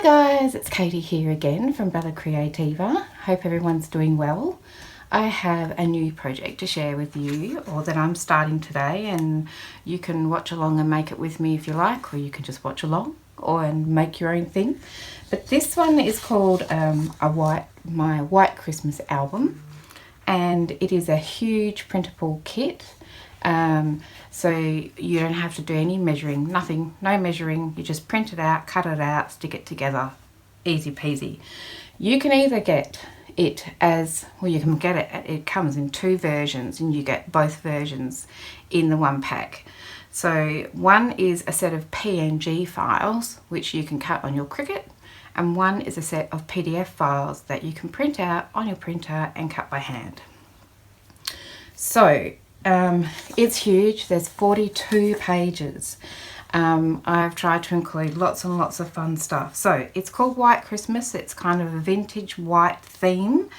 Hi guys, it's Katie here again from Bella Creativa. Hope everyone's doing well. I have a new project to share with you, or that I'm starting today, and you can watch along and make it with me if you like, or you can just watch along and make your own thing. But this one is called my White Christmas album, and it is a huge printable kit. So you don't have to do any measuring, nothing, no measuring. You just print it out, cut it out, stick it together, easy peasy. You can either get it as, well, you can get it comes in two versions, and you get both versions in the one pack. So one is a set of PNG files which you can cut on your Cricut, and one is a set of PDF files that you can print out on your printer and cut by hand. So it's huge. There's 42 pages. I've tried to include lots and lots of fun stuff. So it's called White Christmas. It's kind of a vintage white theme.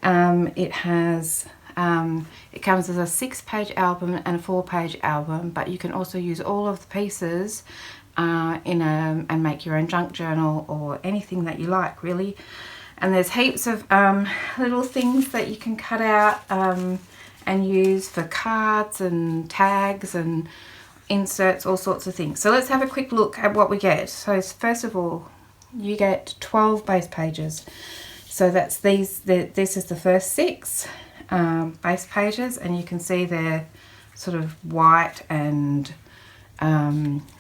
It comes as a 6-page album and a 4-page album, but you can also use all of the pieces and make your own junk journal or anything that you like, really. And there's heaps of little things that you can cut out and use for cards and tags and inserts, all sorts of things. So let's have a quick look at what we get. So first of all, you get 12 base pages. So that's this is the first 6 base pages, and you can see they're sort of white and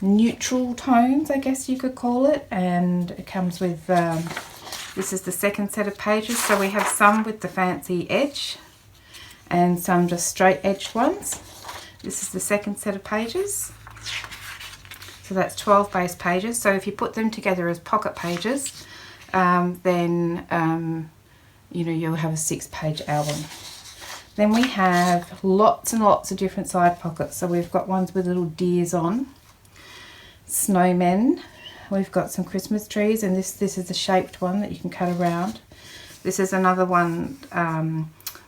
neutral tones, I guess you could call it. And it comes with this is the second set of pages. So we have some with the fancy edge and some just straight edged ones. This is the second set of pages. So that's 12 base pages. So if you put them together as pocket pages, then you'll have a 6-page album. Then we have lots and lots of different side pockets. So we've got ones with little deers on, snowmen. We've got some Christmas trees, and this is a shaped one that you can cut around. This is another one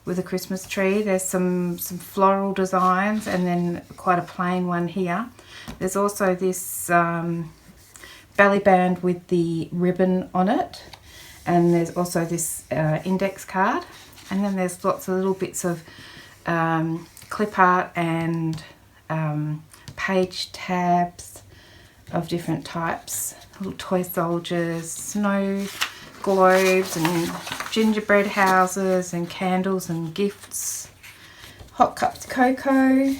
with a Christmas tree. There's some floral designs, and then quite a plain one here. There's also this belly band with the ribbon on it, and there's also this index card, and then there's lots of little bits of clip art and page tabs of different types, little toy soldiers, snow globes and gingerbread houses and candles and gifts, hot cups of cocoa.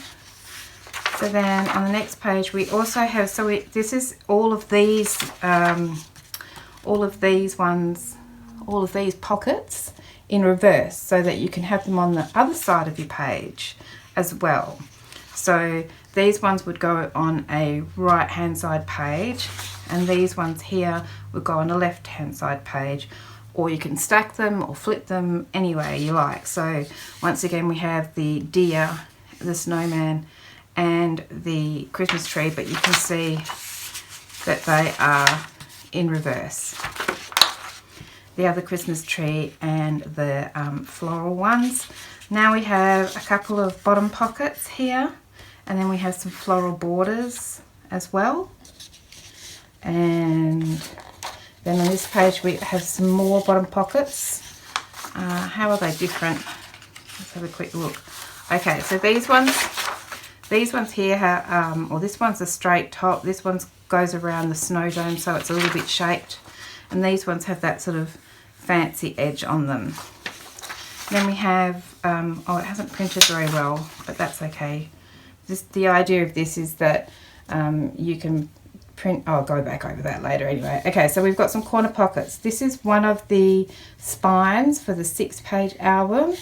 So then on the next page we also have, this is all of these pockets in reverse, so that you can have them on the other side of your page as well. So these ones would go on a right hand side page, and these ones here would go on a left hand side page, or you can stack them or flip them any way you like. So once again we have the deer, the snowman and the Christmas tree, but you can see that they are in reverse. The other Christmas tree and the floral ones. Now we have a couple of bottom pockets here, and then we have some floral borders as well. And then on this page we have some more bottom pockets. How are they different? Let's have a quick look. Okay, so these ones here have, or this one's a straight top, this one goes around the snow dome, so it's a little bit shaped, and these ones have that sort of fancy edge on them. Then we have, oh, it hasn't printed very well, but that's okay. The idea of this is that you can print, I'll go back over that later anyway. Okay, so we've got some corner pockets. This is one of the spines for the 6-page album.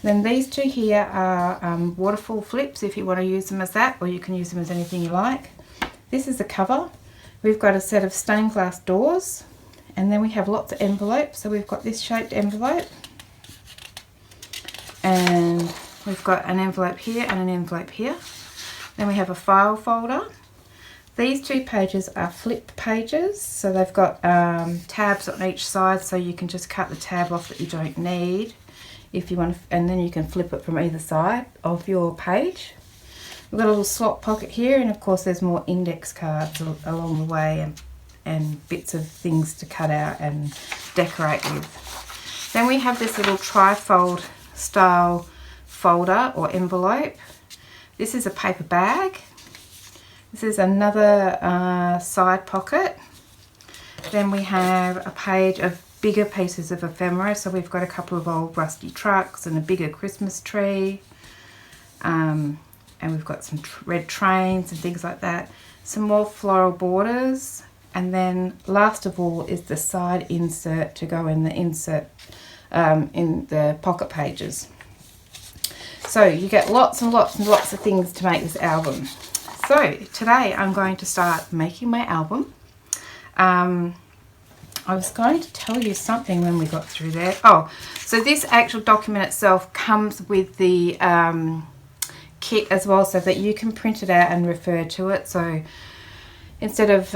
Then these two here are waterfall flips, if you want to use them as that, or you can use them as anything you like. This is the cover. We've got a set of stained glass doors, and then we have lots of envelopes. So we've got this shaped envelope, and we've got an envelope here and an envelope here. Then we have a file folder. These 2 pages are flip pages, so they've got tabs on each side, so you can just cut the tab off that you don't need if you want to, and then you can flip it from either side of your page. We've got a little slot pocket here, and of course there's more index cards along the way and bits of things to cut out and decorate with. Then we have this little trifold style folder or envelope. This is a paper bag. This is another side pocket. Then we have a page of bigger pieces of ephemera. So we've got a couple of old rusty trucks and a bigger Christmas tree. And we've got some red trains and things like that. Some more floral borders. And then last of all is the side insert to go in the insert in the pocket pages. So you get lots and lots and lots of things to make this album. So today I'm going to start making my album. I was going to tell you something when we got through there. Oh, so this actual document itself comes with the kit as well, so that you can print it out and refer to it. So instead of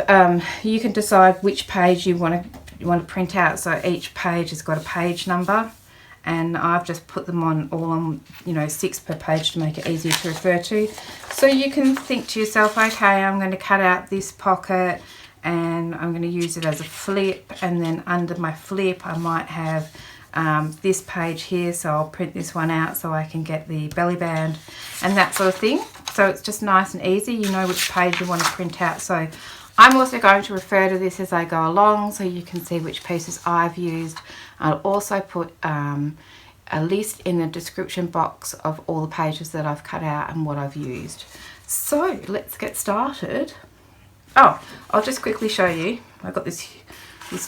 you can decide which page you want to print out. So each page has got a page number, and I've just put them on all on, you know, 6 per page to make it easier to refer to. So you can think to yourself, okay, I'm going to cut out this pocket and I'm going to use it as a flip, and then under my flip I might have this page here, so I'll print this one out so I can get the belly band and that sort of thing. So it's just nice and easy, you know which page you want to print out. So I'm also going to refer to this as I go along, so you can see which pieces I've used. I'll also put a list in the description box of all the pages that I've cut out and what I've used. So let's get started. Oh, I'll just quickly show you. I've got this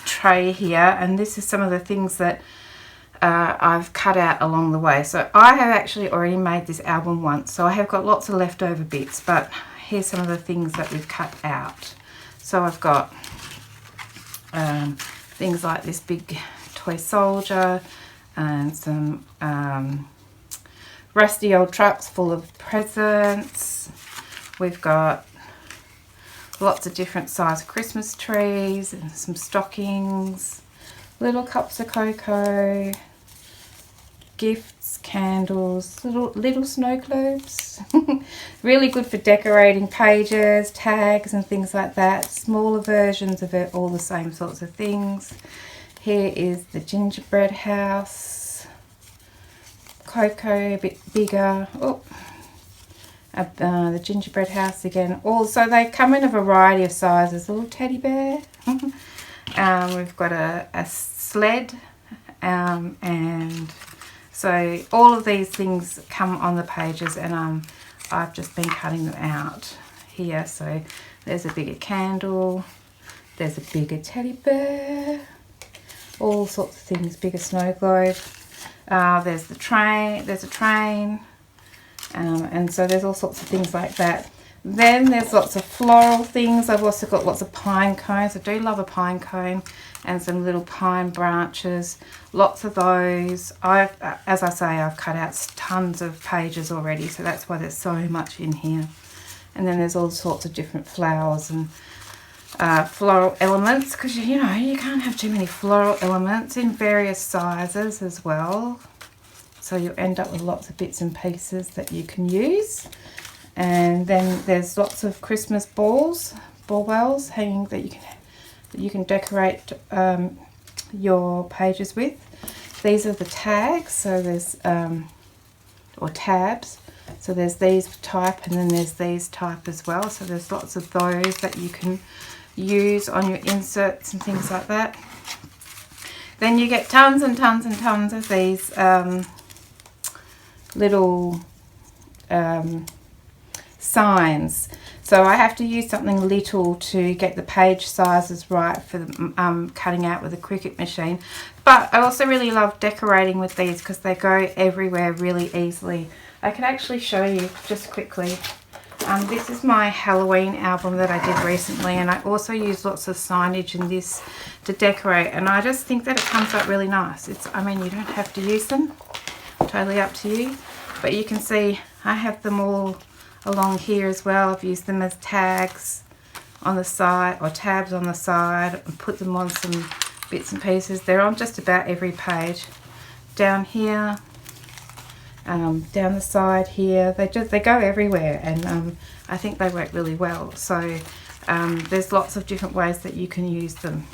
tray here, and this is some of the things that I've cut out along the way. So I have actually already made this album once, so I have got lots of leftover bits, but here's some of the things that we've cut out. So I've got things like this big toy soldier and some rusty old trucks full of presents. We've got lots of different size Christmas trees and some stockings, little cups of cocoa, gifts, candles, little snow globes. Really good for decorating pages, tags and things like that. Smaller versions of it, all the same sorts of things. Here is the gingerbread house, cocoa a bit bigger. Oh, the gingerbread house again. Also they come in a variety of sizes. A little teddy bear. We've got a sled, and so all of these things come on the pages, and I've just been cutting them out here. So there's a bigger candle, there's a bigger teddy bear, all sorts of things, bigger snow globe. There's a train, and so there's all sorts of things like that. Then there's lots of floral things. I've also got lots of pine cones. I do love a pine cone, and some little pine branches. Lots of those. As I say, I've cut out tons of pages already, so that's why there's so much in here. And then there's all sorts of different flowers and floral elements, because you know you can't have too many floral elements in various sizes as well. So you'll end up with lots of bits and pieces that you can use. And then there's lots of Christmas ball bells hanging that you can decorate your pages with. These are the tags, so there's or tabs. So there's these type, and then there's these type as well. So there's lots of those that you can use on your inserts and things like that. Then you get tons and tons and tons of these little signs. So I have to use something little to get the page sizes right for the, cutting out with a Cricut machine. But I also really love decorating with these because they go everywhere really easily. I can actually show you just quickly. This is my Halloween album that I did recently, and I also use lots of signage in this to decorate, and I just think that it comes out really nice. I mean, you don't have to use them, totally up to you, but you can see I have them all along here as well. I've used them as tags on the side or tabs on the side, and put them on some bits and pieces. They're on just about every page. Down here, down the side here, they go everywhere, and I think they work really well. So There's lots of different ways that you can use them.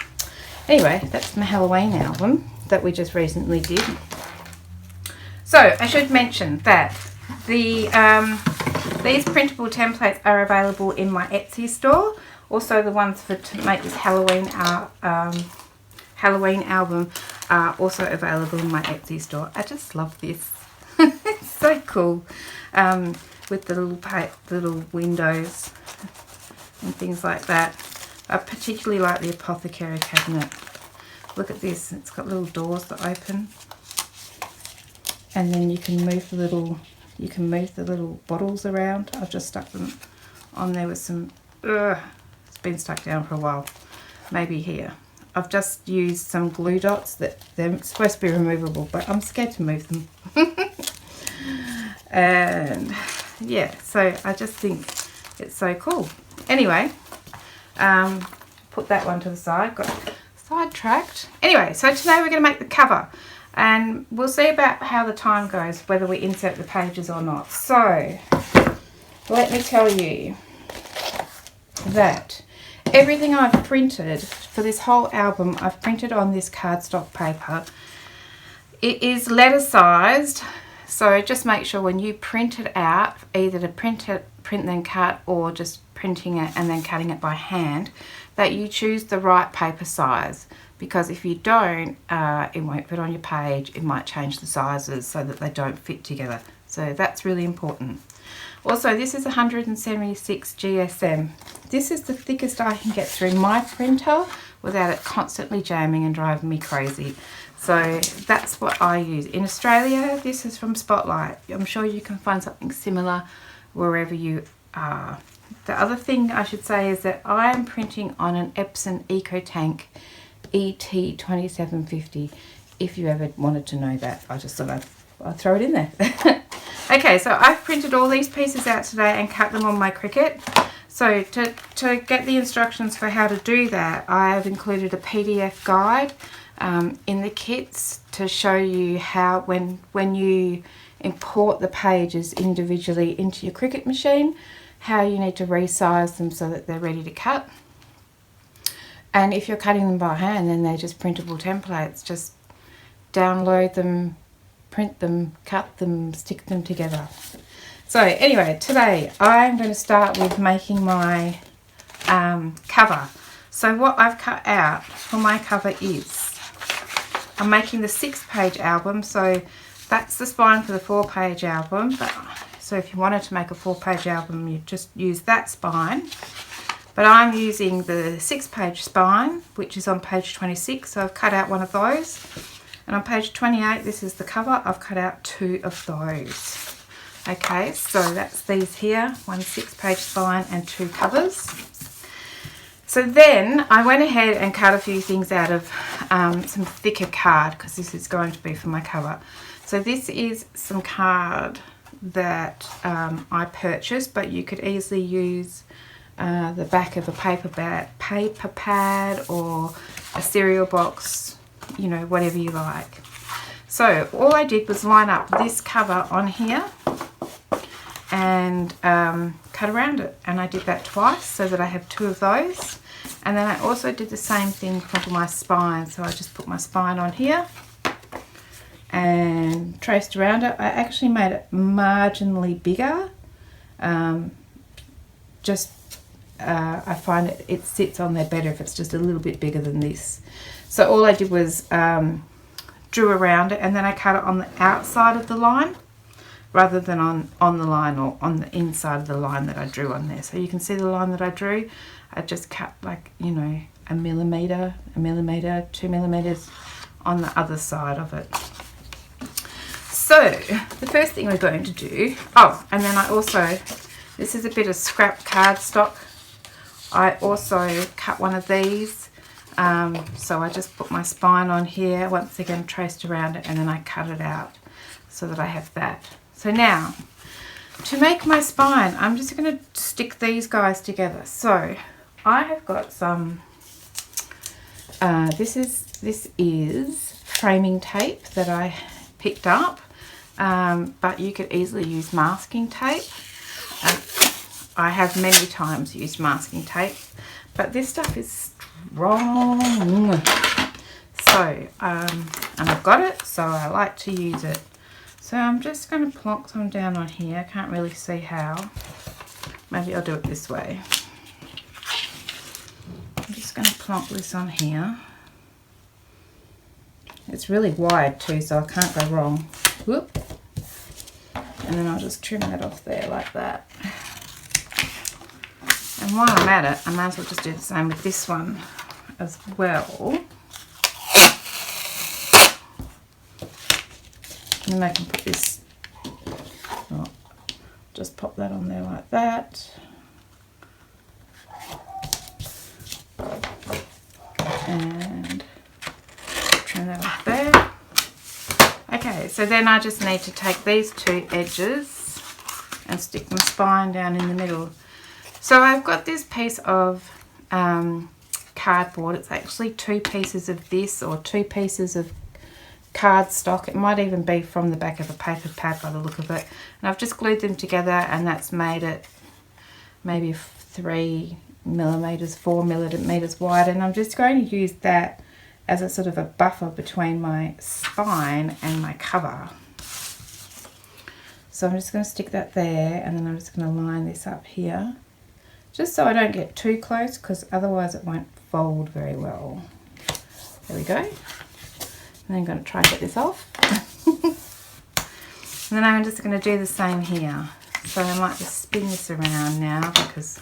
Anyway, that's my Halloween album that we just recently did. So I should mention that these printable templates are available in my Etsy store. Also, the ones to make this Halloween album are also available in my Etsy store. I just love this. It's so cool, with the little windows and things like that. I particularly like the apothecary cabinet. Look at this, it's got little doors that open, and then you can move the little bottles around. I've just stuck them on there with some, it's been stuck down for a while, maybe here. I've just used some glue dots that they're supposed to be removable, but I'm scared to move them. And yeah, so I just think it's so cool. Anyway, put that one to the side, got sidetracked. Anyway, so today we're going to make the cover, and we'll see about how the time goes, whether we insert the pages or not. So let me tell you that everything I've printed for this whole album, I've printed on this cardstock paper. It is letter sized, so just make sure when you print it out, either to print then cut, or just printing it and then cutting it by hand, that you choose the right paper size, because if you don't, it won't fit on your page. It might change the sizes so that they don't fit together. So that's really important. Also, this is 176 GSM. This is the thickest I can get through my printer without it constantly jamming and driving me crazy. So that's what I use. In Australia, this is from Spotlight. I'm sure you can find something similar wherever you are. The other thing I should say is that I am printing on an Epson EcoTank ET2750. If you ever wanted to know that, I just thought I'd throw it in there. Okay, so I've printed all these pieces out today and cut them on my Cricut. So to get the instructions for how to do that, I have included a PDF guide in the kits to show you how, when you import the pages individually into your Cricut machine, how you need to resize them so that they're ready to cut. And if you're cutting them by hand, then they're just printable templates. Just download them, print them, cut them, stick them together. So anyway, today I'm going to start with making my cover. So what I've cut out for my cover is, I'm making the 6-page album, so that's the spine for the 4-page album. So if you wanted to make a 4-page album, you just use that spine. But I'm using the 6-page spine, which is on page 26, so I've cut out one of those. And on page 28, this is the cover, I've cut out 2 of those. Okay, so that's these here, one 6-page spine and 2 covers. So then I went ahead and cut a few things out of some thicker card, because this is going to be for my cover. So this is some card that I purchased, but you could easily use the back of a paper pad or a cereal box, you know, whatever you like. So all I did was line up this cover on here and cut around it, and I did that twice so that I have 2 of those. And then I also did the same thing for my spine, so I just put my spine on here and traced around it. I actually made it marginally bigger, I find it sits on there better if it's just a little bit bigger than this. So all I did was drew around it, and then I cut it on the outside of the line rather than on the line, or on the inside of the line that I drew on there. So you can see the line that I drew. I just cut, like, you know, a millimetre, 2 millimetres on the other side of it. So the first thing we're going to do, and then I also, this is a bit of scrap cardstock. I also cut one of these, so I just put my spine on here, once again traced around it, and then I cut it out so that I have that. So now, to make my spine, I'm just going to stick these guys together. So I have got some, this is framing tape that I picked up, but you could easily use masking tape. I have many times used masking tape. but this stuff is strong. So, and I've got it, so I like to use it. So I'm just going to plonk some down on here. I can't really see how. Maybe I'll do it this way. I'm just going to plonk this on here. It's really wide too, so I can't go wrong. Whoop. And then I'll just trim that off there like that. And while I'm at it, I might as well just do the same with this one as well. And then I can put this, just pop that on there like that. And trim that off there. Okay, so then I just need to take these two edges and stick my spine down in the middle. So I've got this piece of cardboard. It's actually 2 pieces of this, or 2 pieces of cardstock. It might even be from the back of a paper pad by the look of it. And I've just glued them together, and that's made it maybe 3 millimeters, 4 millimeters wide. And I'm just going to use that as a sort of a buffer between my spine and my cover. So I'm just going to stick that there, and then I'm just going to line this up here, just so I don't get too close, because otherwise it won't fold very well. There we go. And then I'm going to try and get this off. And then I'm just going to do the same here. So I might just spin this around now, because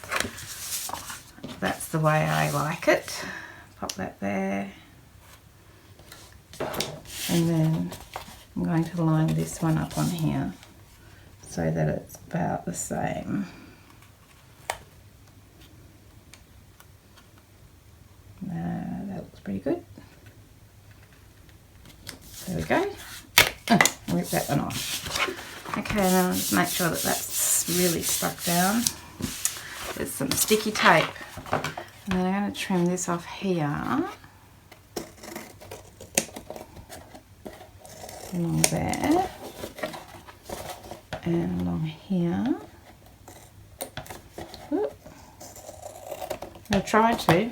that's the way I like it. Pop that there. And then I'm going to line this one up on here so that it's about the same. That looks pretty good. There we go. I'll rip that one off. Okay, and then I'll just make sure that that's really stuck down. There's some sticky tape. And then I'm going to trim this off here. Along there. And along here. Oop. I tried to.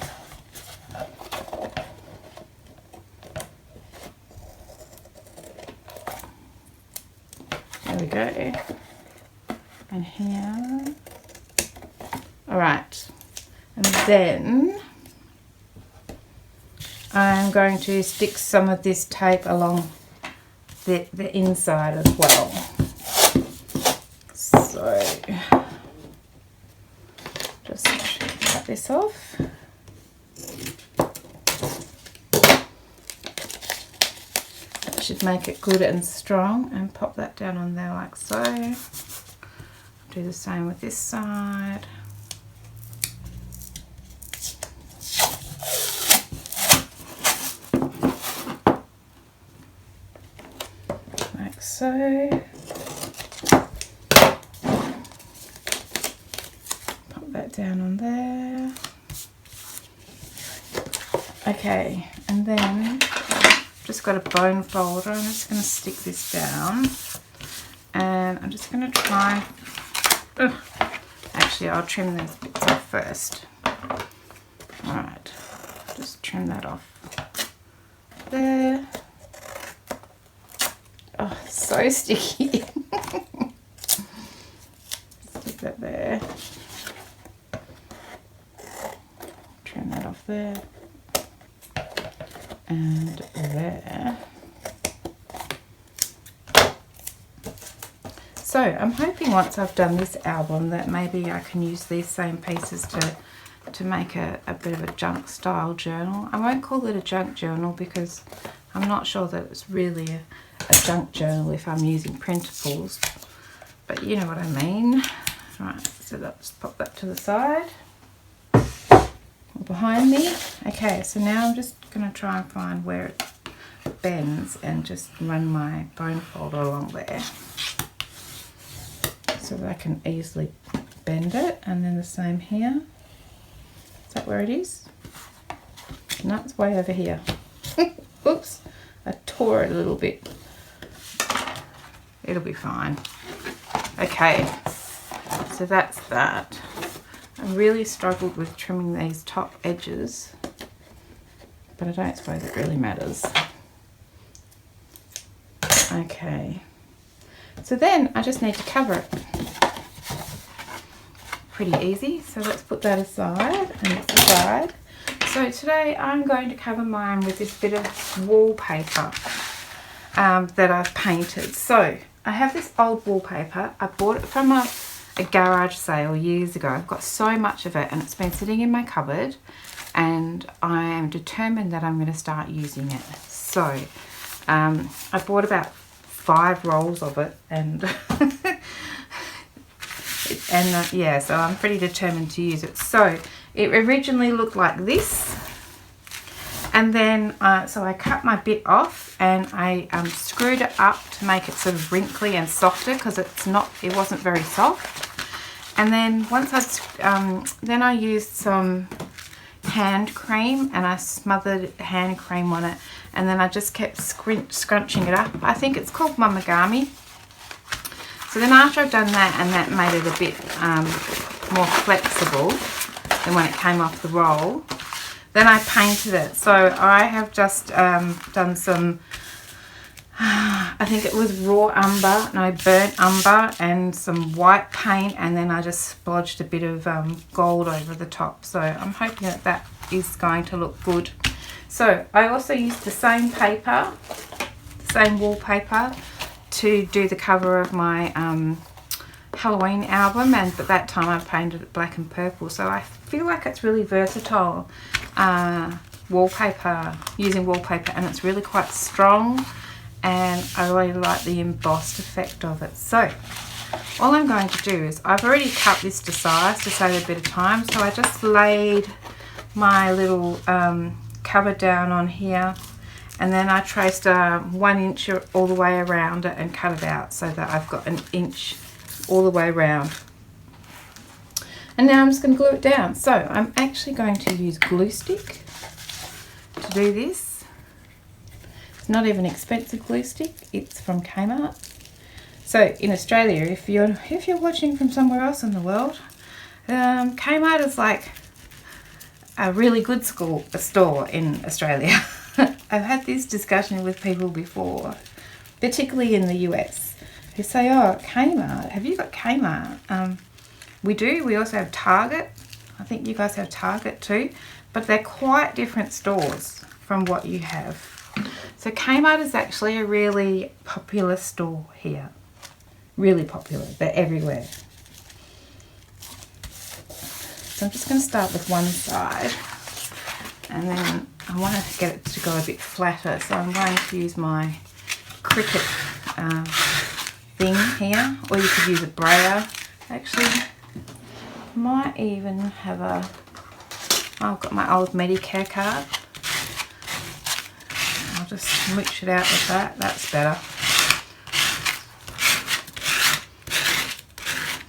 There we go. And here. Alright. And then I'm going to stick some of this tape along the inside as well. So just cut this off. That should make it good and strong, and pop that down on there like so. Do the same with this side. Like so. Pop that down on there. Okay, and then just got a bone folder. I'm just going to stick this down, and I'm just going to try. Actually, I'll trim these bits off first. Alright, just trim that off there. Oh, so sticky. Stick that there. Trim that off there. And there. So I'm hoping once I've done this album that maybe I can use these same pieces to make a bit of a junk style journal. I won't call it a junk journal because I'm not sure that it's really a junk journal if I'm using printables, but you know what I mean. Right, so let's pop that to the side or behind me. Okay, so now I'm just going to try and find where it bends and just run my bone folder along there so that I can easily bend it. And then the same here. Is that where it is? No, it's way over here. Oops, I tore it a little bit. It'll be fine. Okay, so that's that. really struggled with trimming these top edges, but I don't suppose it really matters. Okay, so then I just need to cover it. Pretty easy, so let's put that aside and it's aside. So today I'm going to cover mine with this bit of wallpaper that I've painted. So I have this old wallpaper. I bought it from a garage sale years ago. I've got so much of it and it's been sitting in my cupboard, and I am determined that I'm going to start using it. So I bought about 5 rolls of it, and yeah, so I'm pretty determined to use it. So it originally looked like this, and then so I cut my bit off and I screwed it up to make it sort of wrinkly and softer, because it wasn't very soft. And then once then I used some hand cream, and I smothered hand cream on it, and then I just kept scrunching it up. I think it's called mamagami. So then after I've done that, and that made it a bit more flexible than when it came off the roll, then I painted it. So I have just done some, I think it was burnt umber and some white paint, and then I just splodged a bit of gold over the top. So I'm hoping that that is going to look good. So I also used the same paper, the same wallpaper, to do the cover of my Halloween album, but that time I painted it black and purple. So I feel like it's really versatile wallpaper, using wallpaper, and it's really quite strong, and I really like the embossed effect of it. So all I'm going to do is, I've already cut this to size to save a bit of time, so I just laid my little cover down on here, and then I traced 1 inch all the way around it and cut it out so that I've got 1 inch all the way around. And now I'm just going to glue it down. So I'm actually going to use glue stick to do this. It's not even expensive glue stick, it's from Kmart. So in Australia, if you're watching from somewhere else in the world, Kmart is like a really good store in Australia. I've had this discussion with people before, particularly in the US, who say, oh, Kmart, have you got Kmart? We do. We also have Target. I think you guys have Target too, but they're quite different stores from what you have. So Kmart is actually a really popular store here. Really popular. They're everywhere. So I'm just going to start with one side, and then I want to get it to go a bit flatter, so I'm going to use my Cricut thing here, or you could use a brayer. Actually, might even have I've got my old Medicare card. I'll just smooch it out with that. That's better.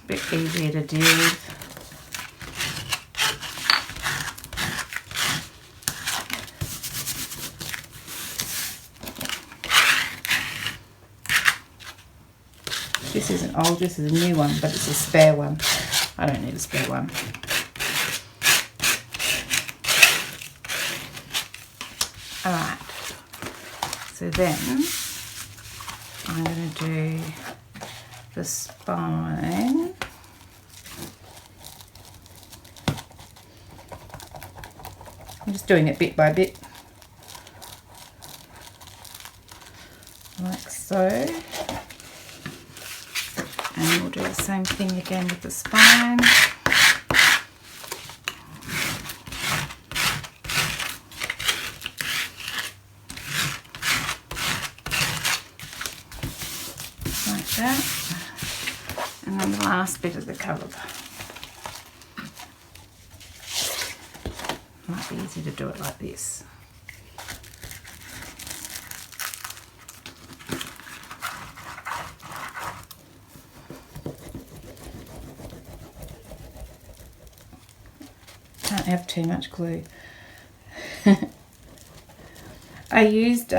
A bit easier to deal with. This isn't old, this is a new one, but it's a spare one. I don't need a spare one. Alright, so then I'm going to do the spine. I'm just doing it bit by bit, like so. And we'll do the same thing again with the spine. Like that. And then the last bit of the cover. Might be easy to do it like this. Can't have too much glue. I've used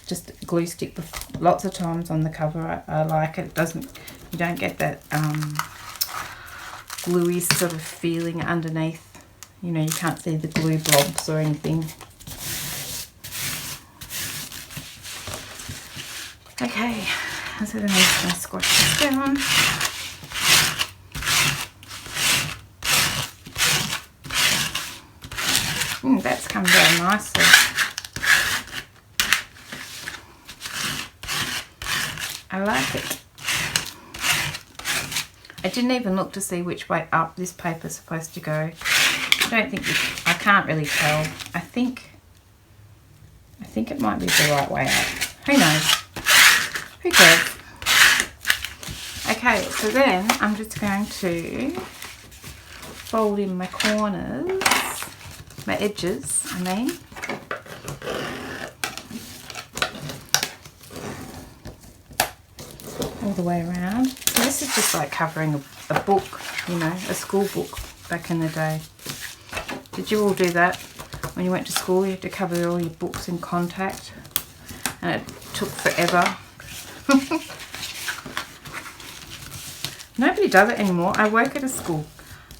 just glue stick lots of times on the cover. I like it. You don't get that gluey sort of feeling underneath. You know, you can't see the glue blobs or anything. Okay, so then I'm just going to squash this down. That's come down nicely. I like it. I didn't even look to see which way up this paper's supposed to go. I can't really tell. I think it might be the right way up. Who knows? Who cares? Okay, so then I'm just going to fold in my corners, my edges, I mean. All the way around. So this is just like covering a book, you know, a school book back in the day. Did you all do that? When you went to school, you had to cover all your books in contact, and it took forever. Nobody does it anymore. I work at a school.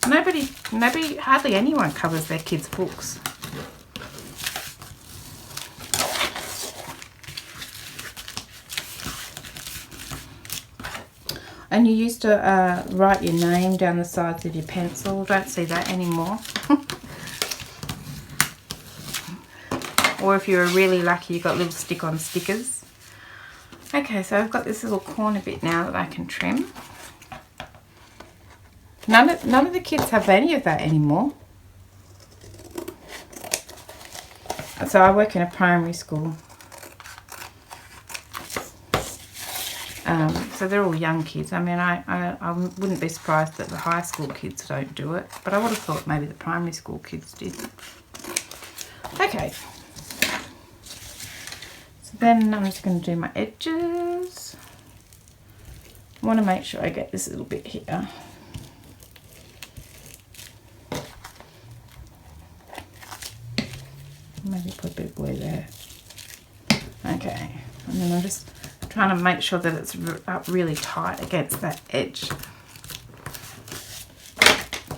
Hardly anyone covers their kids' books. And you used to write your name down the sides of your pencil. Don't see that anymore. Or if you were really lucky, you got little stick-on stickers. Okay, so I've got this little corner bit now that I can trim. None of the kids have any of that anymore. So I work in a primary school. So they're all young kids. I mean, I wouldn't be surprised that the high school kids don't do it, but I would have thought maybe the primary school kids did. Okay. So then I'm just going to do my edges. I want to make sure I get this little bit here. Maybe put a bit of glue there. Okay, and then I'm just trying to make sure that it's up really tight against that edge.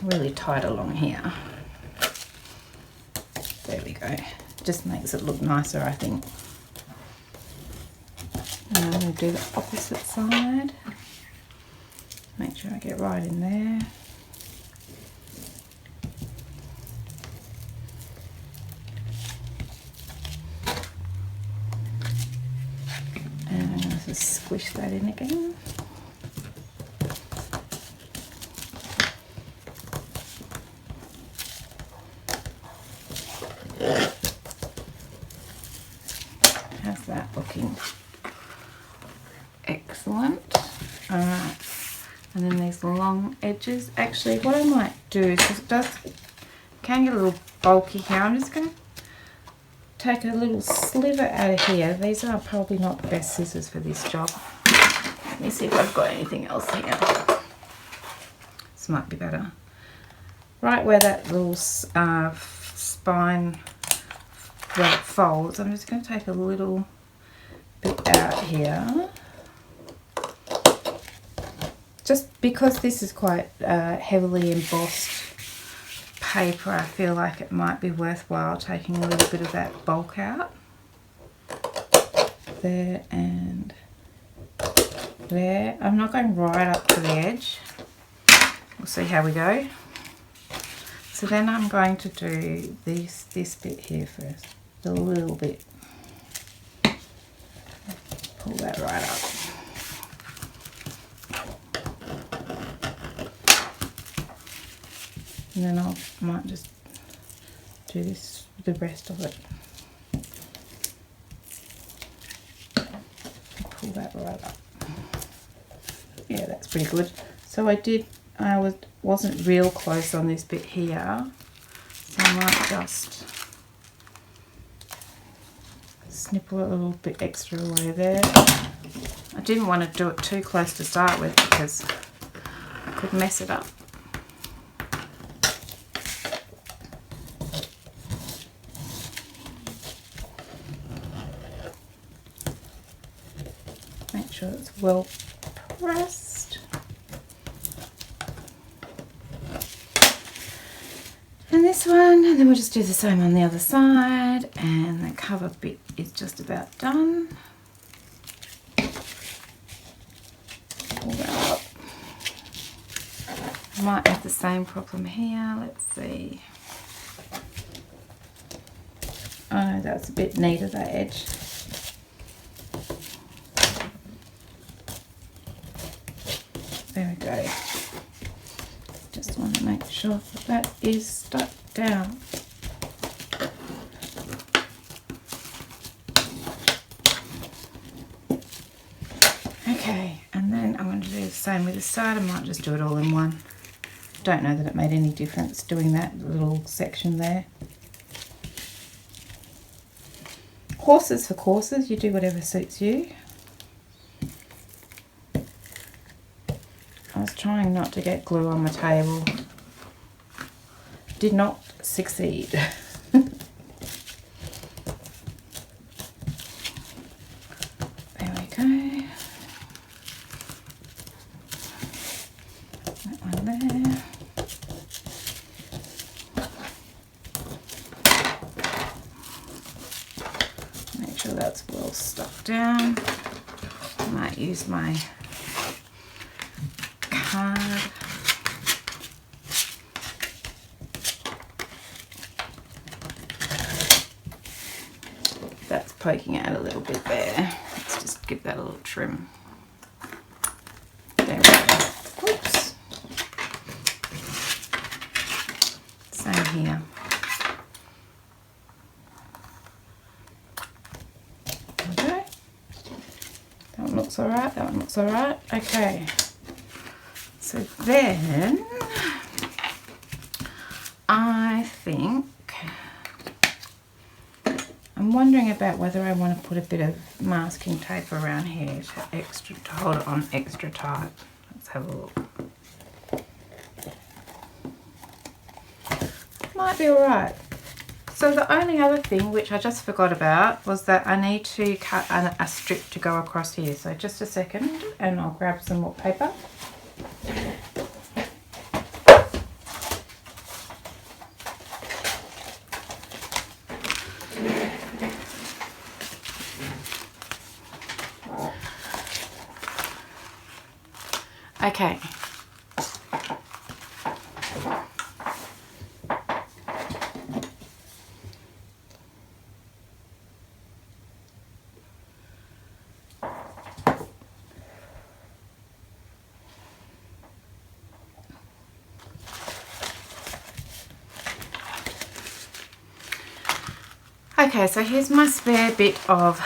Really tight along here. There we go. Just makes it look nicer, I think. And I'm going to do the opposite side. Make sure I get right in there. Squish that in again. How's that looking? Excellent. Alright, and then these long edges. Actually, what I might do is, because it can get a little bulky here, I'm just going to take a little sliver out of here. These are probably not the best scissors for this job. Let me see if I've got anything else here. This might be better. Right where that little spine where it folds, I'm just going to take a little bit out here. Just because this is quite heavily embossed paper, I feel like it might be worthwhile taking a little bit of that bulk out. There and there. I'm not going right up to the edge. We'll see how we go. So then I'm going to do this bit here first. A little bit. Pull that right up. And then I might just do this with the rest of it. Pull that right up. Yeah, that's pretty good. So I wasn't real close on this bit here, so I might just snip a little bit extra away there. I didn't want to do it too close to start with because I could mess it up. Make sure it's well pressed. this one, and then we'll just do the same on the other side, and the cover bit is just about done. Pull that up. Might have the same problem here. Let's see. Oh no, that's a bit neater, that edge. There we go. Just want to make sure that that is stuck down. Okay, and then I'm going to do the same with this side. I might just do it all in one. Don't know that it made any difference doing that little section there. Horses for courses, you do whatever suits you. I was trying not to get glue on the table. Did not succeed. There we go. That one there. Make sure that's well stuck down. I might use my card. That's poking out a little bit there. Let's just give that a little trim. There we go. Oops. Same here. Okay. That one looks alright, that one looks alright. Okay. So then I think I'm wondering about whether I want to put a bit of masking tape around here to hold it on extra tight. Let's have a look. Might be alright. So the only other thing which I just forgot about was that I need to cut a strip to go across here. So just a second and I'll grab some more paper. Okay. Okay, so here's my spare bit of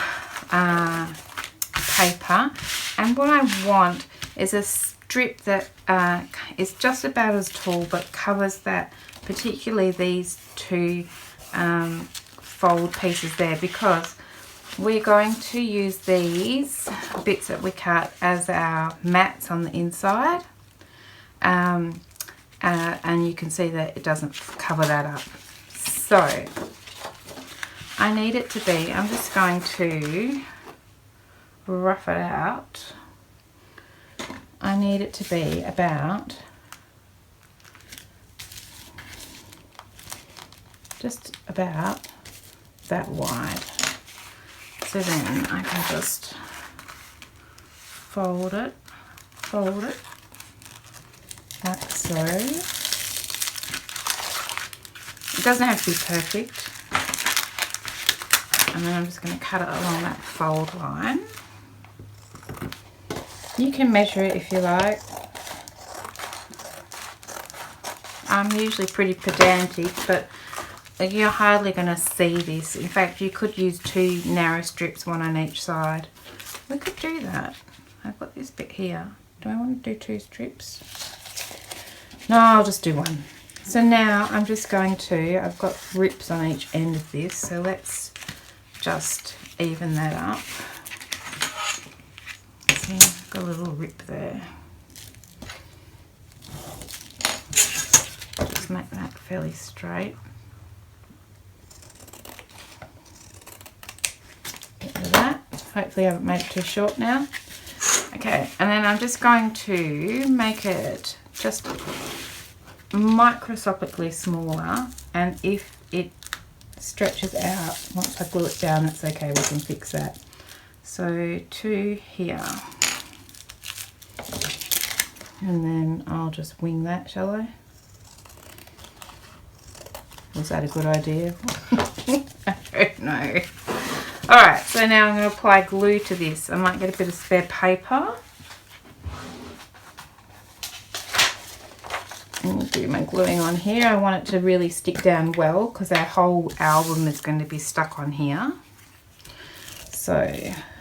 paper, and what I want is a strip that is just about as tall but covers that, particularly these two fold pieces there, because we're going to use these bits that we cut as our mats on the inside, and you can see that it doesn't cover that up. So I need it to be, I'm just going to rough it out. I need it to be about just about that wide. So then I can just fold it like so. It doesn't have to be perfect. And then I'm just going to cut it along that fold line. You can measure it if you like. I'm usually pretty pedantic, but you're hardly going to see this. In fact, you could use two narrow strips, one on each side. We could do that. I've got this bit here. Do I want to do two strips? No, I'll just do one. So now I'm just going to, I've got rips on each end of this, so let's just even that up. See, I've got a little rip there. Just make that fairly straight. Get rid of that. Hopefully I haven't made it too short now. Okay, and then I'm just going to make it just microscopically smaller and if it stretches out once I glue it down, that's okay, we can fix that. So 2 here, and then I'll just wing that, shall I? Was that a good idea? I don't know. Alright, so now I'm going to apply glue to this. I might get a bit of spare paper. And do my gluing on here. I want it to really stick down well because our whole album is going to be stuck on here. So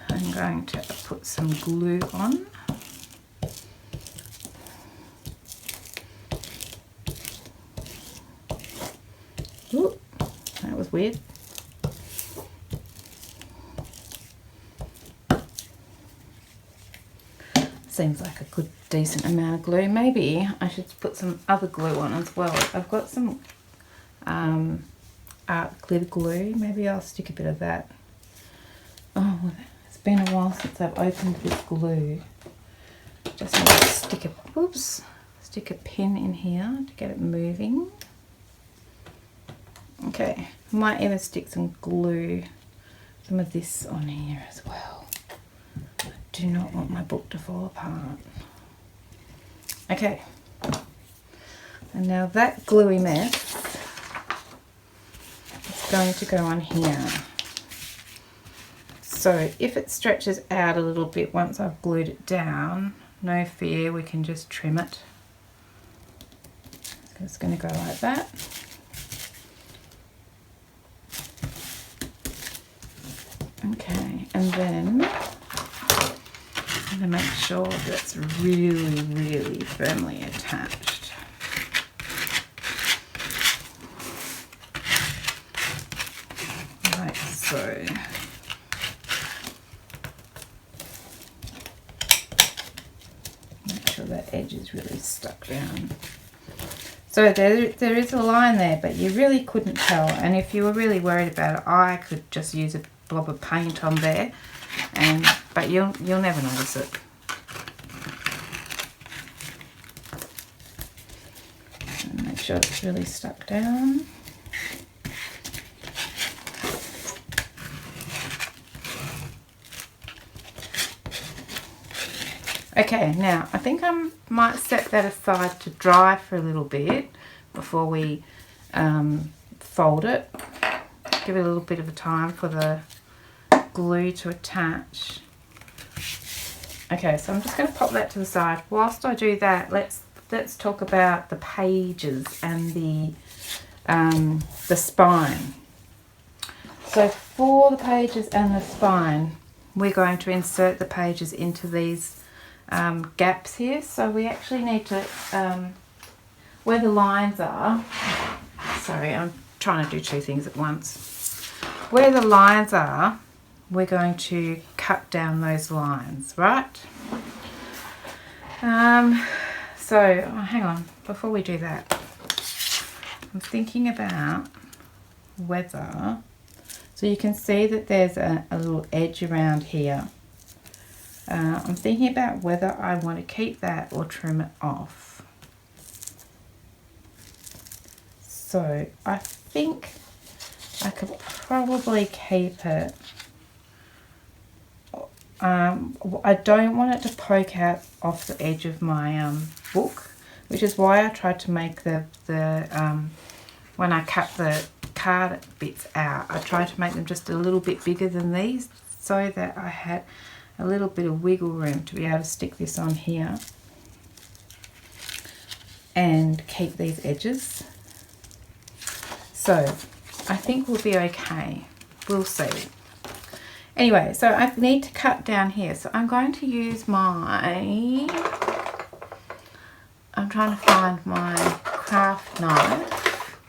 I'm going to put some glue on. Ooh, that was weird. Seems like a good decent amount of glue. Maybe I should put some other glue on as well. I've got some art glitter glue. Maybe I'll stick a bit of that. Oh, it's been a while since I've opened this glue. Just need to stick a pin in here to get it moving. Okay, might even stick some glue, some of this on here as well. Do not want my book to fall apart. Okay, and now that gluey mess is going to go on here. So if it stretches out a little bit once I've glued it down, no fear, we can just trim it. So it's going to go like that. Okay, and then I'm going to make sure that's really, really firmly attached. Like so. Make sure that edge is really stuck down. So there is a line there, but you really couldn't tell. And if you were really worried about it, I could just use a blob of paint on there, but you'll never notice it. And make sure it's really stuck down. Okay, now I think I might set that aside to dry for a little bit before we fold it. Give it a little bit of a time for the glue to attach. Okay, so I'm just going to pop that to the side. Whilst I do that, let's talk about the pages and the spine. So for the pages and the spine, we're going to insert the pages into these gaps here. So we actually need to, where the lines are, sorry, I'm trying to do two things at once. Where the lines are, we're going to cut down those lines, right? So hang on, before we do that, I'm thinking about whether, so you can see that there's a little edge around here. I'm thinking about whether I want to keep that or trim it off. So I think I could probably keep it. I don't want it to poke out off the edge of my book, which is why I tried to make the when I cut the card bits out, I tried to make them just a little bit bigger than these so that I had a little bit of wiggle room to be able to stick this on here and keep these edges. So I think we'll be okay. We'll see. Anyway, so I need to cut down here. So I'm going to use I'm trying to find my craft knife,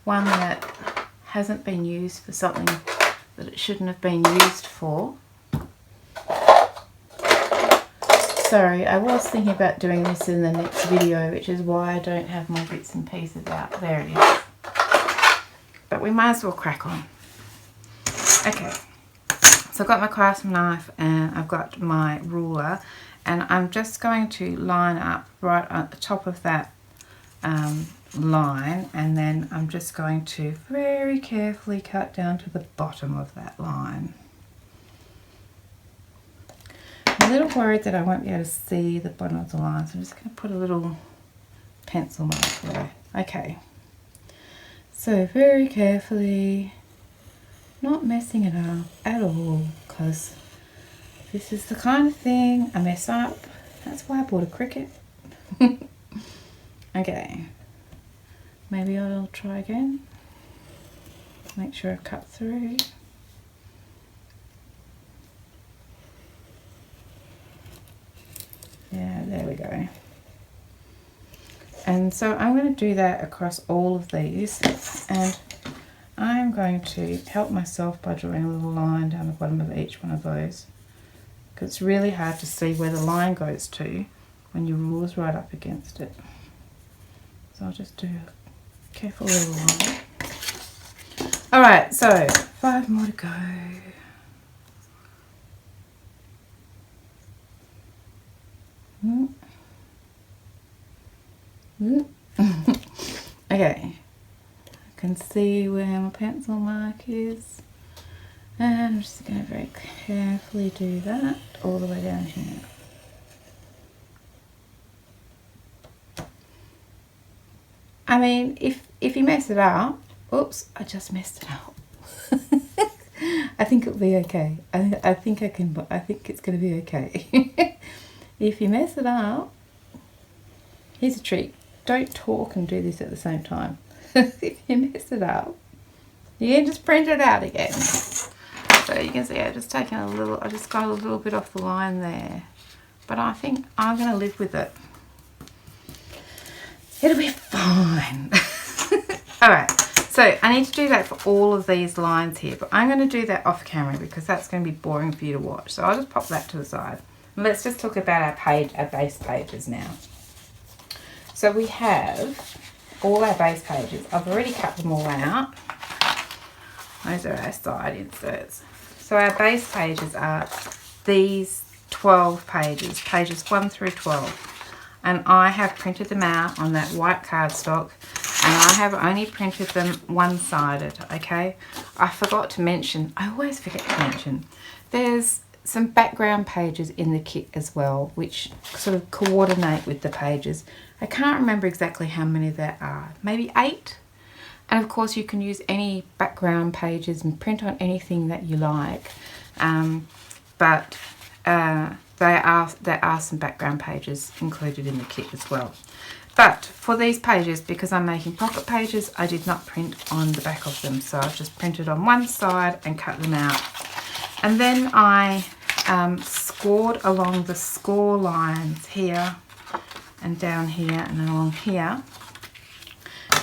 one that hasn't been used for something that it shouldn't have been used for. Sorry, I was thinking about doing this in the next video, which is why I don't have my bits and pieces out. There it is. But we might as well crack on. Okay, so I've got my craft knife and I've got my ruler, and I'm just going to line up right at the top of that line, and then I'm just going to very carefully cut down to the bottom of that line. I'm a little worried that I won't be able to see the bottom of the line, so I'm just going to put a little pencil mark there. Okay, so very carefully, not messing it up at all, because this is the kind of thing I mess up. That's why I bought a Cricut. Okay, maybe I'll try again. Make sure I cut through. Yeah, there we go. And so I'm going to do that across all of these, and I'm going to help myself by drawing a little line down the bottom of each one of those, because it's really hard to see where the line goes to when your ruler's right up against it. So I'll just do a careful little line. Alright, so 5 more to go. Okay, I can see where my pencil mark is, and I'm just going to very carefully do that all the way down here. I mean, if you mess it up, oops, I just messed it up. I think it'll be okay. I think it's going to be okay. If you mess it up, here's a trick. Don't talk and do this at the same time. If you mess it up, you can just print it out again. So you can see I just got a little bit off the line there. But I think I'm going to live with it. It'll be fine. Alright, so I need to do that for all of these lines here, but I'm going to do that off camera because that's going to be boring for you to watch. So I'll just pop that to the side. And let's just talk about our base pages now. So we have all our base pages. I've already cut them all out. Those are our side inserts. So our base pages are these 12 pages, pages 1 through 12. And I have printed them out on that white cardstock, and I have only printed them one-sided, okay? I forgot to mention, I always forget to mention, there's some background pages in the kit as well, which sort of coordinate with the pages. I can't remember exactly how many there are, maybe 8. And of course you can use any background pages and print on anything that you like, but there are some background pages included in the kit as well. But for these pages, because I'm making pocket pages, I did not print on the back of them, so I've just printed on one side and cut them out. And then I scored along the score lines here and down here and along here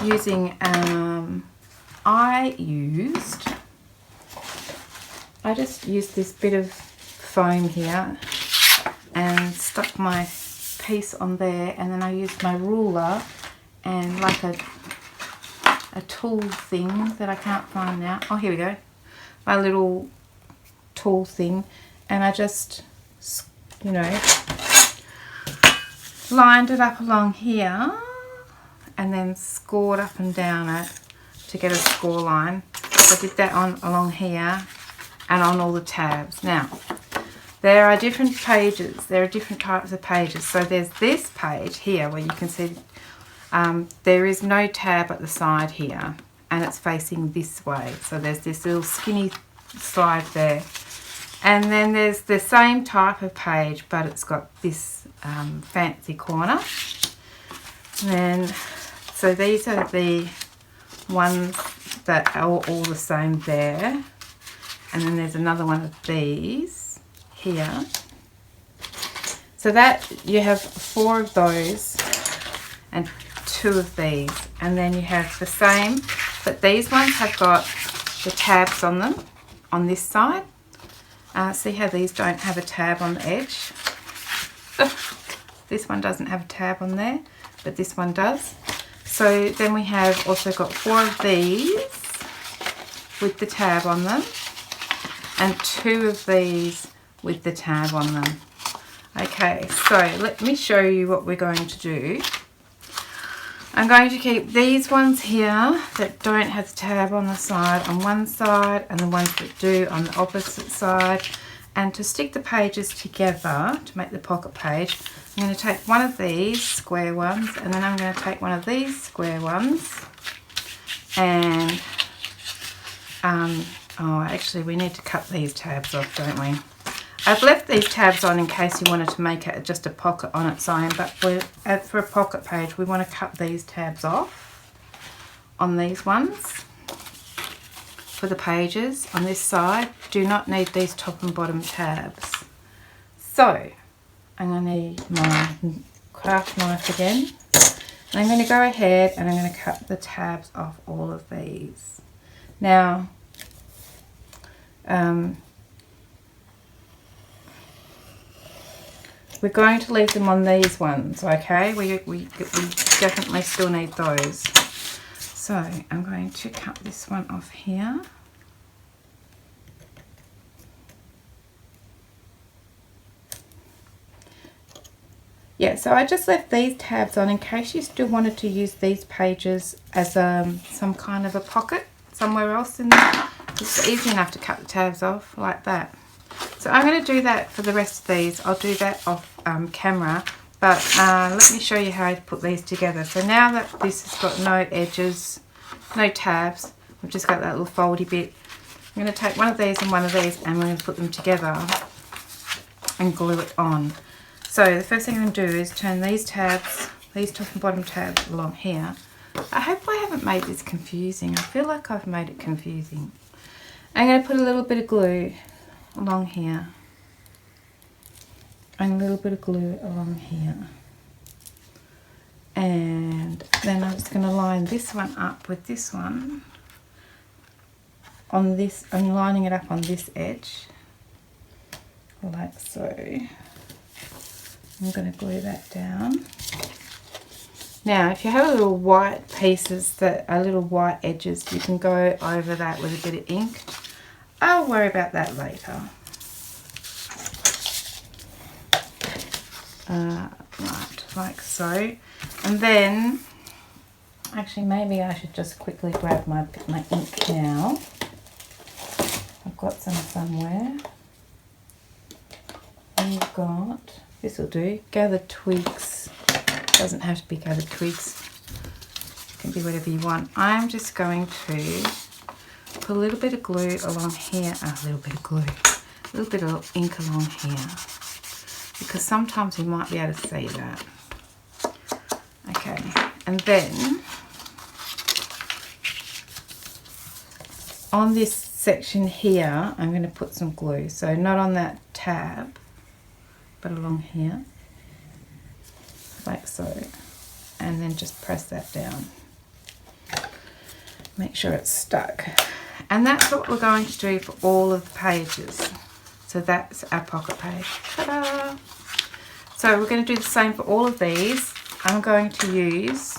using I just used this bit of foam here and stuck my piece on there, and then I used my ruler and like a tool thing that I can't find now. Oh, here we go. My little tool thing, and I just, you know, lined it up along here and then scored up and down it to get a score line. So I did that along here and on all the tabs. Now, there are different pages. There are different types of pages. So there's this page here where you can see there is no tab at the side here, and it's facing this way. So there's this little skinny slide there. And then there's the same type of page, but it's got this fancy corner. And then, so these are the ones that are all the same there. And then there's another one of these here. So that you have 4 of those and 2 of these. And then you have the same, but these ones have got the tabs on them on this side. See how these don't have a tab on the edge? This one doesn't have a tab on there, but this one does. So then we have also got 4 of these with the tab on them, and 2 of these with the tab on them. Okay, so let me show you what we're going to do. I'm going to keep these ones here that don't have the tab on the side on one side and the ones that do on the opposite side. And to stick the pages together, to make the pocket page, I'm going to take one of these square ones and then I'm going to take one of these square ones and, oh actually we need to cut these tabs off, don't we? I've left these tabs on in case you wanted to make it just a pocket on its own, but for a pocket page we want to cut these tabs off on these ones. For the pages on this side, do not need these top and bottom tabs. So I'm going to need my craft knife again. And I'm going to go ahead and I'm going to cut the tabs off all of these. Now, we're going to leave them on these ones, okay? We definitely still need those. So I'm going to cut this one off here. Yeah, so I just left these tabs on in case you still wanted to use these pages as some kind of a pocket somewhere else in there. It's easy enough to cut the tabs off like that. So I'm going to do that for the rest of these. I'll do that off camera. But let me show you how to put these together. So now that this has got no edges, no tabs, we've just got that little foldy bit. I'm going to take one of these and one of these and we're going to put them together and glue it on. So the first thing I'm going to do is turn these tabs, these top and bottom tabs along here. I hope I haven't made this confusing. I feel like I've made it confusing. I'm going to put a little bit of glue along here. And a little bit of glue along here, and then I'm just going to line this one up with this one on this. I'm lining it up on this edge like so. I'm going to glue that down. Now if you have little white pieces that are little white edges, you can go over that with a bit of ink. I'll worry about that later. Right, like so. And then, actually maybe I should just quickly grab my ink now. I've got some somewhere. We've got, this will do, gathered twigs. Doesn't have to be gathered twigs. It can be whatever you want. I'm just going to put a little bit of glue along here, a little bit of ink along here. Because sometimes you might be able to see that. Okay, and then on this section here, I'm going to put some glue. So not on that tab, but along here, like so. And then just press that down. Make sure it's stuck. And that's what we're going to do for all of the pages. So that's our pocket page. Ta-da! So we're going to do the same for all of these. I'm going to use,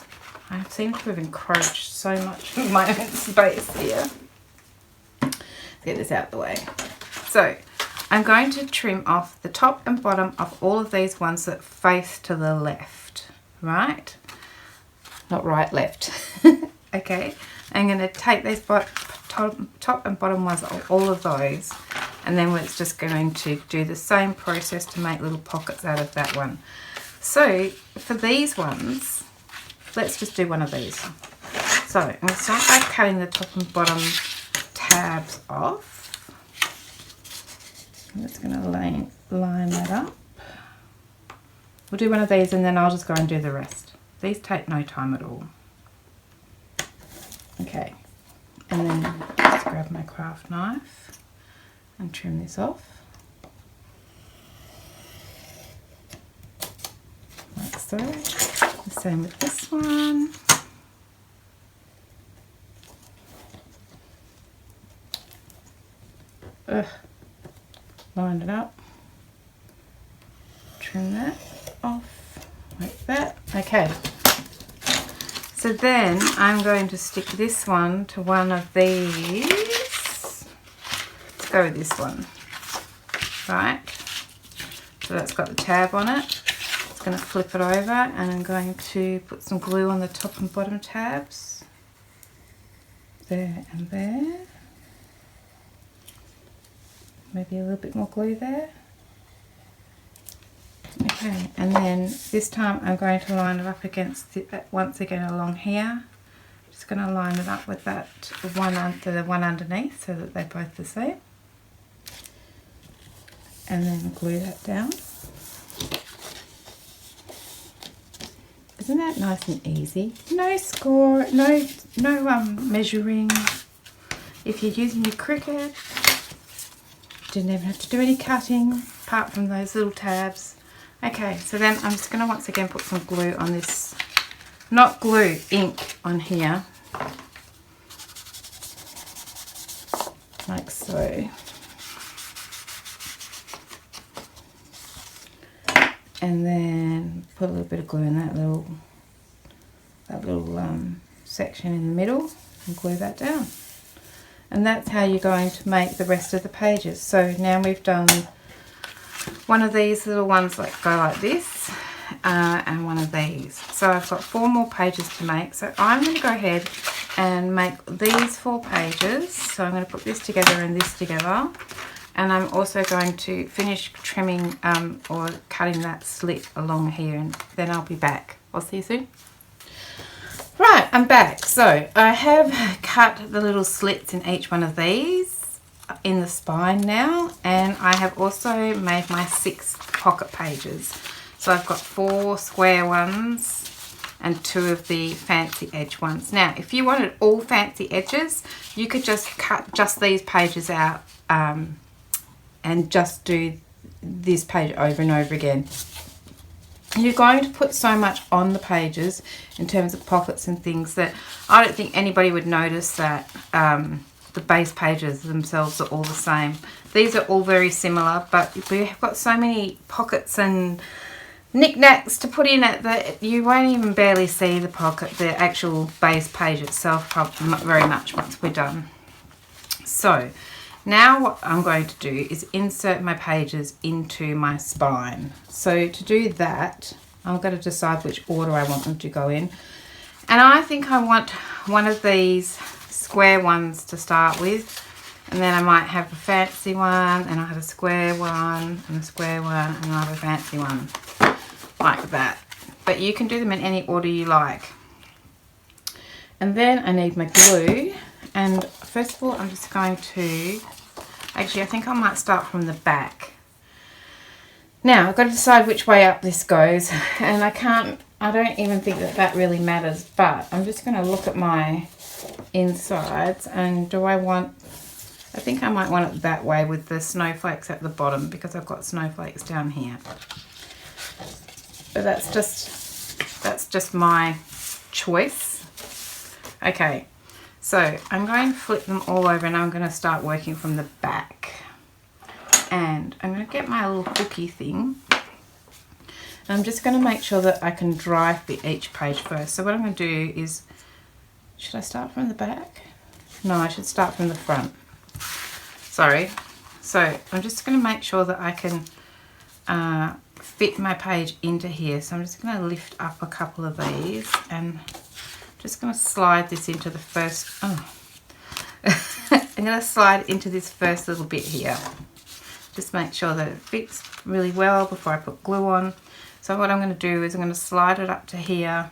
I seem to have encroached so much of my own space here. Let's get this out of the way. So I'm going to trim off the top and bottom of all of these ones that face to the left, right? Not right, left. Okay, I'm going to take these top and bottom ones, all of those, and then we're just going to do the same process to make little pockets out of that one. So for these ones, let's just do one of these. So I'm going to start by cutting the top and bottom tabs off. I'm just going to line that up. We'll do one of these and then I'll just go and do the rest. These take no time at all. Okay, and then just grab my craft knife and trim this off. Like so. The same with this one. Line it up. Trim that off like that. Okay. So then I'm going to stick this one to one of these. Let's go with this one. Right. So that's got the tab on it. It's going to flip it over and I'm going to put some glue on the top and bottom tabs. There and there. Maybe a little bit more glue there. Okay, and then this time I'm going to line it up against once again along here. Just going to line it up with that the one underneath so that they're both the same. And then glue that down. Isn't that nice and easy? No score, no measuring. If you're using your Cricut, didn't even have to do any cutting apart from those little tabs. Okay, so then I'm just going to once again put some glue on this, not glue, ink on here, like so. And then put a little bit of glue in that little section in the middle and glue that down. And that's how you're going to make the rest of the pages. So now we've done one of these little ones like go like this and one of these. So I've got 4 more pages to make. So I'm going to go ahead and make these 4 pages. So I'm going to put this together and this together. And I'm also going to finish trimming or cutting that slit along here, and then I'll be back. I'll see you soon. Right, I'm back. So I have cut the little slits in each one of these in the spine now, and I have also made my 6 pocket pages. So I've got 4 square ones and 2 of the fancy edge ones. Now, if you wanted all fancy edges, you could just cut just these pages out and just do this page over and over again. You're going to put so much on the pages in terms of pockets and things that I don't think anybody would notice that the base pages themselves are all the same. These are all very similar, but we've got so many pockets and knickknacks to put in it that you won't even barely see the actual base page itself very much once we're done. So now what I'm going to do is insert my pages into my spine. So to do that, I'm going to decide which order I want them to go in. And I think I want one of these square ones to start with. And then I might have a fancy one, and I have a square one, and a square one, and I have a fancy one. Like that. But you can do them in any order you like. And then I need my glue. And first of all, I'm just going to... Actually, I think I might start from the back. Now, I've got to decide which way up this goes, and I don't even think that really matters, but I'm just going to look at my insides, and I think I might want it that way with the snowflakes at the bottom, because I've got snowflakes down here. But that's just my choice. Okay. So I'm going to flip them all over and I'm going to start working from the back. And I'm going to get my little hooky thing. And I'm just going to make sure that I can dry fit each page first. So what I'm going to do is, should I start from the back? No, I should start from the front. Sorry. So I'm just going to make sure that I can fit my page into here. So I'm just going to lift up a couple of these and just going to slide this into the first, I'm going to slide into this first little bit here. Just make sure that it fits really well before I put glue on. So what I'm going to do is I'm going to slide it up to here,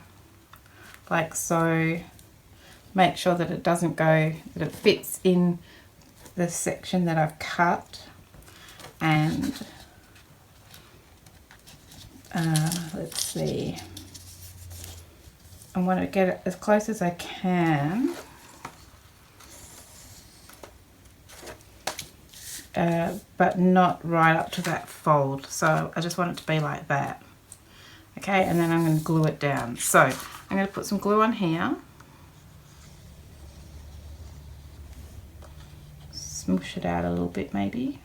like so. Make sure that it doesn't go, that it fits in the section that I've cut. And let's see. I want to get it as close as I can. But not right up to that fold. So I just want it to be like that. Okay, and then I'm going to glue it down. So I'm going to put some glue on here. Smoosh it out a little bit maybe.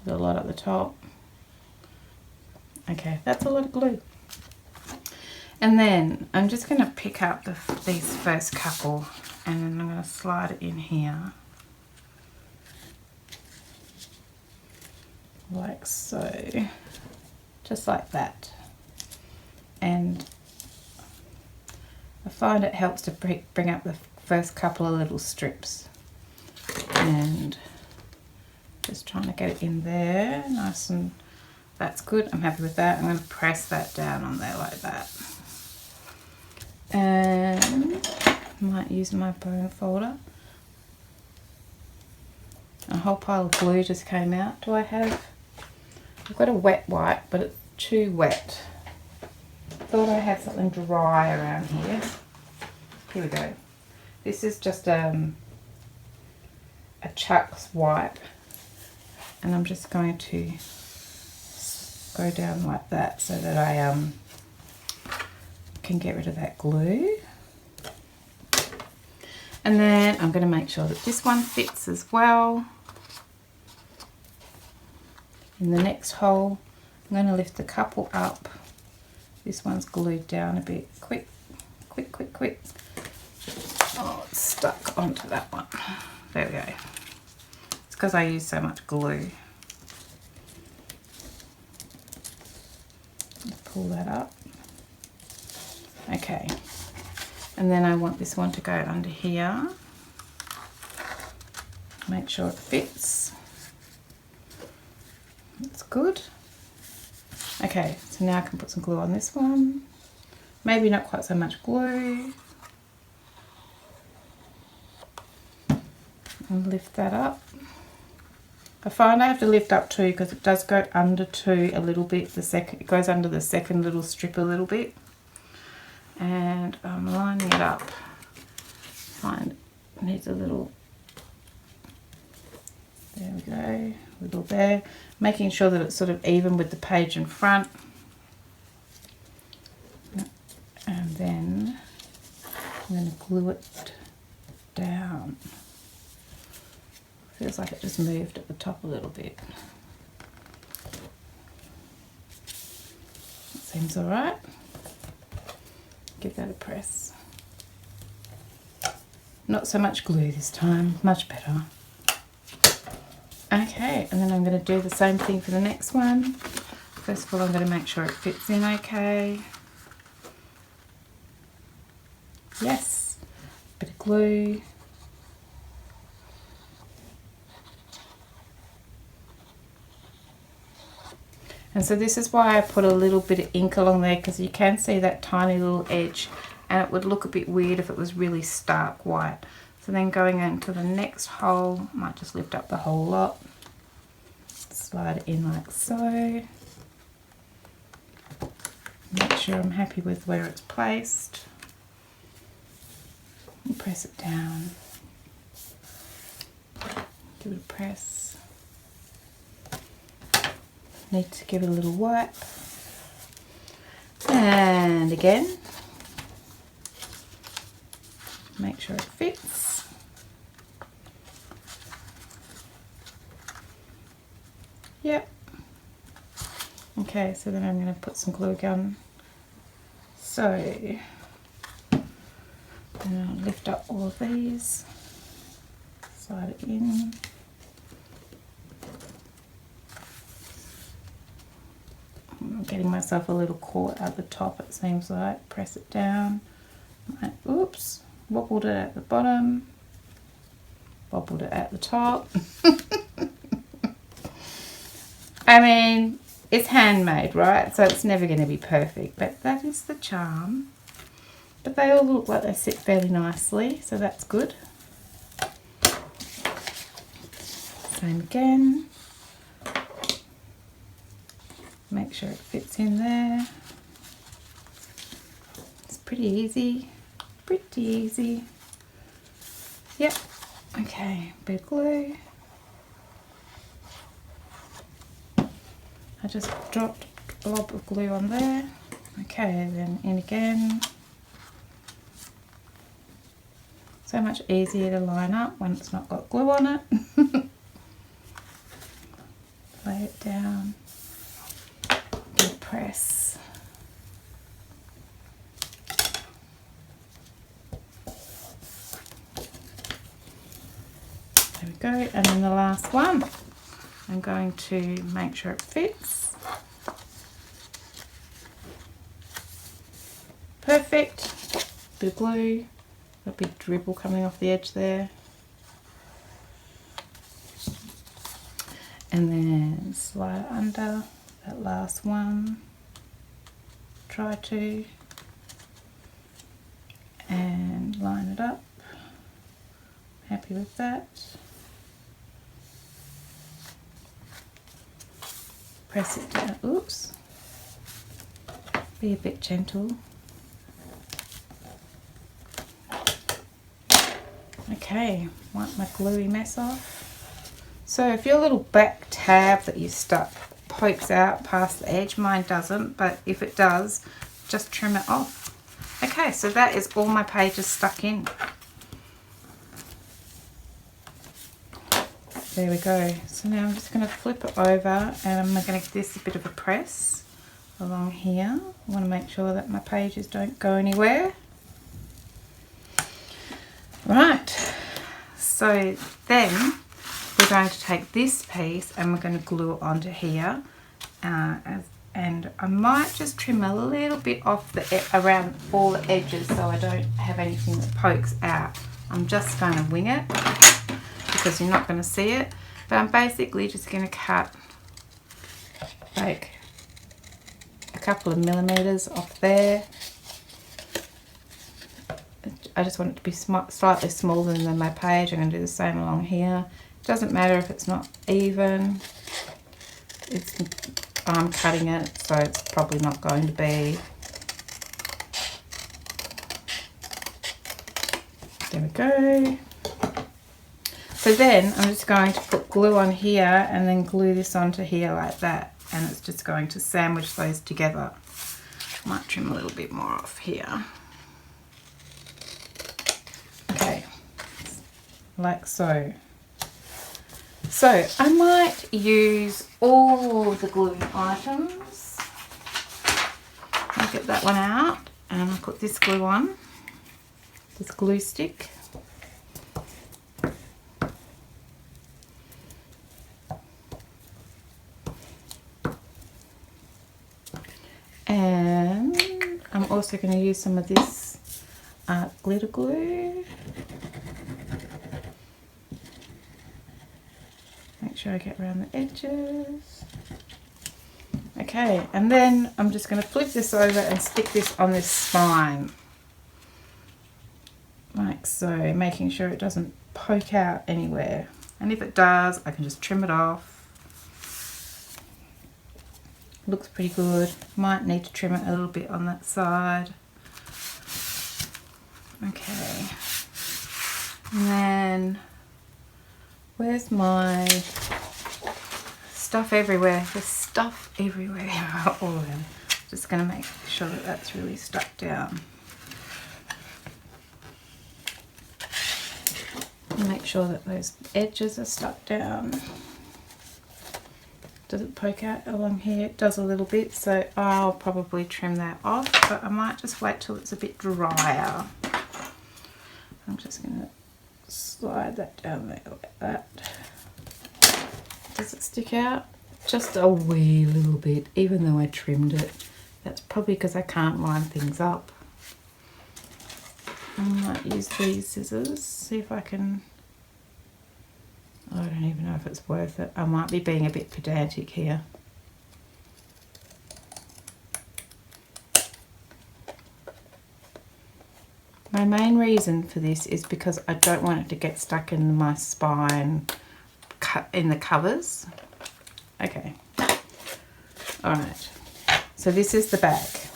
There's a lot at the top. Okay, that's a lot of glue. And then I'm just going to pick up these first couple and then I'm going to slide it in here. Like so. Just like that. and I find it helps to bring up the first couple of little strips, and just trying to get it in there nice, and that's good. I'm happy with that. I'm going to press that down on there like that, and I might use my bone folder. A whole pile of glue just came out. I've got a wet wipe, but it's too wet. Thought I had something dry around here. Here we go. This is just a Chuck's wipe, and I'm just going to go down like that so that I can get rid of that glue. And then I'm going to make sure that this one fits as well. In the next hole, I'm going to lift the couple up. This one's glued down a bit. Quick, quick, quick, quick. Oh, it's stuck onto that one. There we go. It's because I use so much glue. Pull that up. Okay. And then I want this one to go under here. Make sure it fits. That's good. Okay, so now I can put some glue on this one. Maybe not quite so much glue. And lift that up. I find I have to lift up too because it does go under too a little bit. It goes under the second little strip a little bit. And I'm lining it up. Find it needs a little. There we go, a little there. Making sure that it's sort of even with the page in front. And then I'm going to glue it down. Feels like it just moved at the top a little bit. That seems alright. Give that a press. Not so much glue this time, much better. Okay, and then I'm going to do the same thing for the next one. First of all, I'm going to make sure it fits in okay. Yes, bit of glue. And so this is why I put a little bit of ink along there, because you can see that tiny little edge, and it would look a bit weird if it was really stark white. So then going into the next hole, might just lift up the whole lot, slide it in like so. Make sure I'm happy with where it's placed. And press it down. Give it a press. Need to give it a little wipe. And again, make sure it fits. Yep. Okay, so then I'm going to put some glue gun. So, and I'll lift up all of these, slide it in. I'm getting myself a little caught at the top, it seems like. Press it down. Oops, wobbled it at the bottom, wobbled it at the top. I mean, it's handmade, right? So it's never going to be perfect, but that is the charm. But they all look like they sit fairly nicely, so that's good. Same again. Make sure it fits in there. It's pretty easy, pretty easy. Yep, okay, bit of glue. I just dropped a blob of glue on there. Okay, then in again. So much easier to line up when it's not got glue on it. Lay it down. Give a press. There we go, and then the last one. I'm going to make sure it fits. perfect. Bit of glue, a big dribble coming off the edge there. And then slide under that last one. Try to. And line it up. Happy with that. Press it down. Oops. Be a bit gentle. Okay, wipe my gluey mess off. So if your little back tab that you stuck pokes out past the edge, mine doesn't, but if it does, just trim it off. Okay, so that is all my pages stuck in. There we go. So now I'm just going to flip it over and I'm going to give this a bit of a press along here. I want to make sure that my pages don't go anywhere. Right, so then we're going to take this piece and we're going to glue it onto here. And I might just trim a little bit off around all the edges so I don't have anything that pokes out. I'm just going to wing it because you're not going to see it. But I'm basically just going to cut like a couple of millimeters off there. I just want it to be slightly smaller than my page. I'm going to do the same along here. It doesn't matter if it's not even. I'm cutting it, so it's probably not going to be. There we go. So then I'm just going to put glue on here and then glue this onto here like that. And it's just going to sandwich those together. Might trim a little bit more off here. Okay, like so. So I might use all the gluing items. I'll get that one out and I'll put this glue on, this glue stick. And I'm also going to use some of this glitter glue. Make sure I get around the edges. Okay, and then I'm just going to flip this over and stick this on this spine. Like so, making sure it doesn't poke out anywhere. And if it does, I can just trim it off. Looks pretty good. Might need to trim it a little bit on that side. Okay. And then, where's my stuff everywhere? There's stuff everywhere. Oh, I'm just going to make sure that that's really stuck down. Make sure that those edges are stuck down. Does it poke out along here? It does a little bit, so I'll probably trim that off, but I might just wait till it's a bit drier. I'm just going to slide that down there like that. Does it stick out? Just a wee little bit, even though I trimmed it. That's probably because I can't line things up. I might use these scissors, see if I can. I don't even know if it's worth it. I might be being a bit pedantic here. My main reason for this is because I don't want it to get stuck in my spine in the covers. Okay. Alright. So this is the back.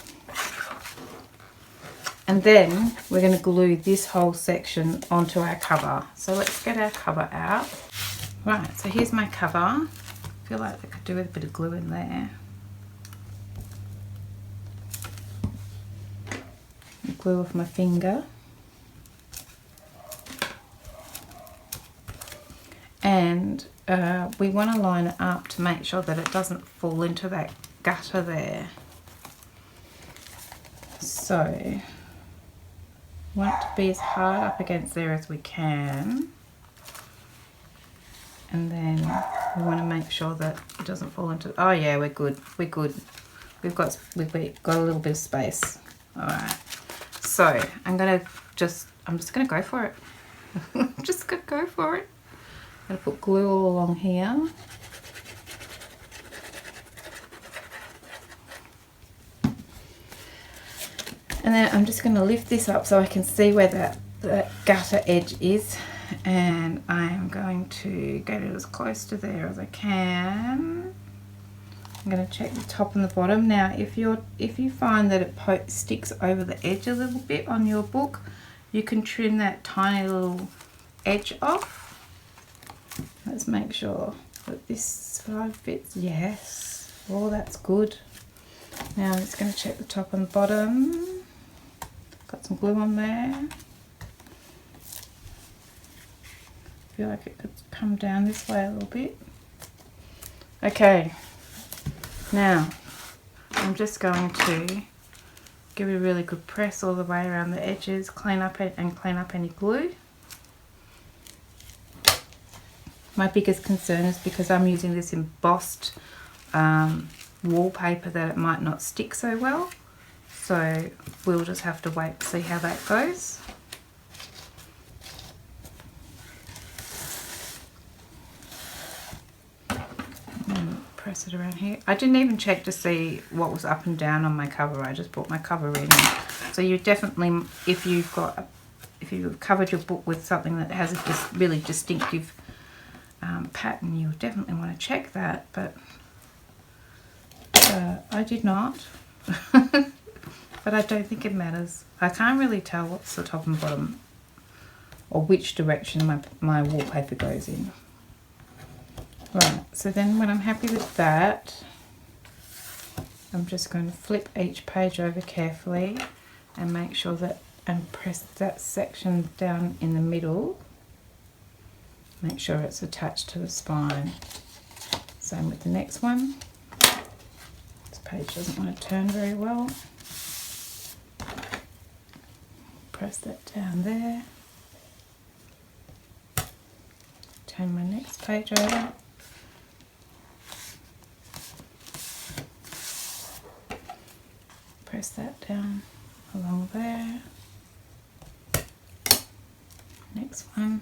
And then we're going to glue this whole section onto our cover. So let's get our cover out. Right, so here's my cover. I feel like I could do with a bit of glue in there. Glue with my finger. And we want to line it up to make sure that it doesn't fall into that gutter there. So, want it to be as hard up against there as we can. And then we want to make sure that it doesn't fall into. Oh yeah, we're good. We're good. We've got a little bit of space. All right. So I'm just gonna go for it. Just gonna go for it. I'm gonna put glue all along here. And then I'm just going to lift this up so I can see where that gutter edge is, and I'm going to get it as close to there as I can. I'm going to check the top and the bottom. Now if you find that it sticks over the edge a little bit on your book, you can trim that tiny little edge off. Let's make sure that this side fits. Yes, oh, that's good. Now I'm just going to check the top and bottom. Got some glue on there. Feel like it could come down this way a little bit. Okay, now I'm just going to give it a really good press all the way around the edges, clean up any glue. My biggest concern is because I'm using this embossed wallpaper that it might not stick so well. So we'll just have to wait to see how that goes. And press it around here. I didn't even check to see what was up and down on my cover. I just brought my cover in. So you definitely, if you've covered your book with something that has a really distinctive pattern, you definitely want to check that. But I did not. But I don't think it matters. I can't really tell what's the top and bottom or which direction my wallpaper goes in. Right, so then when I'm happy with that, I'm just going to flip each page over carefully and make sure that, and press that section down in the middle. Make sure it's attached to the spine. Same with the next one. This page doesn't want to turn very well. Press that down there. Turn my next page over. Press that down along there. Next one.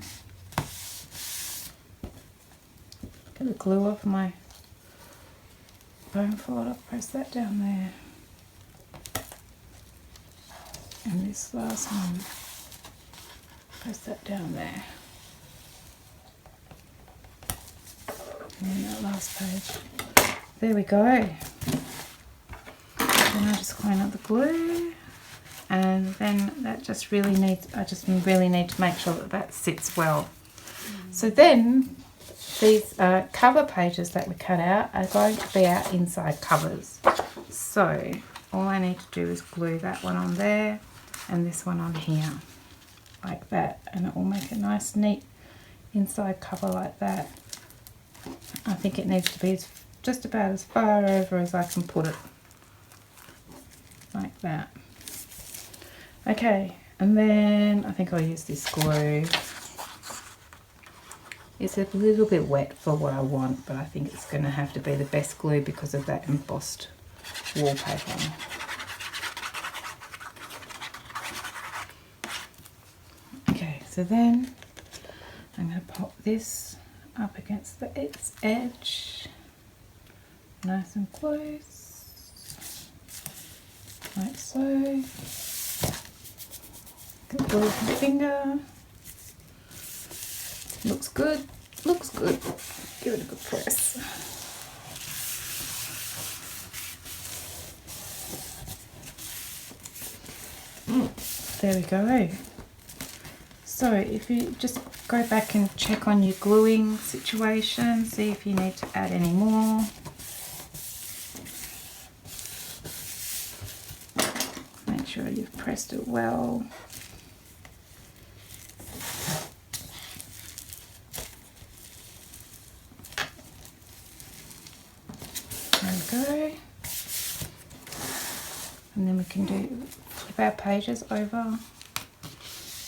Get the glue off my bone folder. Press that down there. And this last one, press that down there. And then that last page. There we go. Then I just clean up the glue, and then that just really needs, I just really need to make sure that that sits well. So then these cover pages that we cut out are going to be our inside covers. So all I need to do is glue that one on there and this one on here, like that, and it will make a nice neat inside cover like that. I think it needs to be just about as far over as I can put it, like that. Okay, and then I think I'll use this glue. It's a little bit wet for what I want, but I think it's going to have to be the best glue because of that embossed wallpaper. Okay, so then I'm going to pop this up against its edge, nice and close, like so. Get glue with my finger. Looks good, looks good. Give it a good press. There we go. So if you just go back and check on your gluing situation, see if you need to add any more. Make sure you've pressed it well. There we go. And then we can flip our pages over.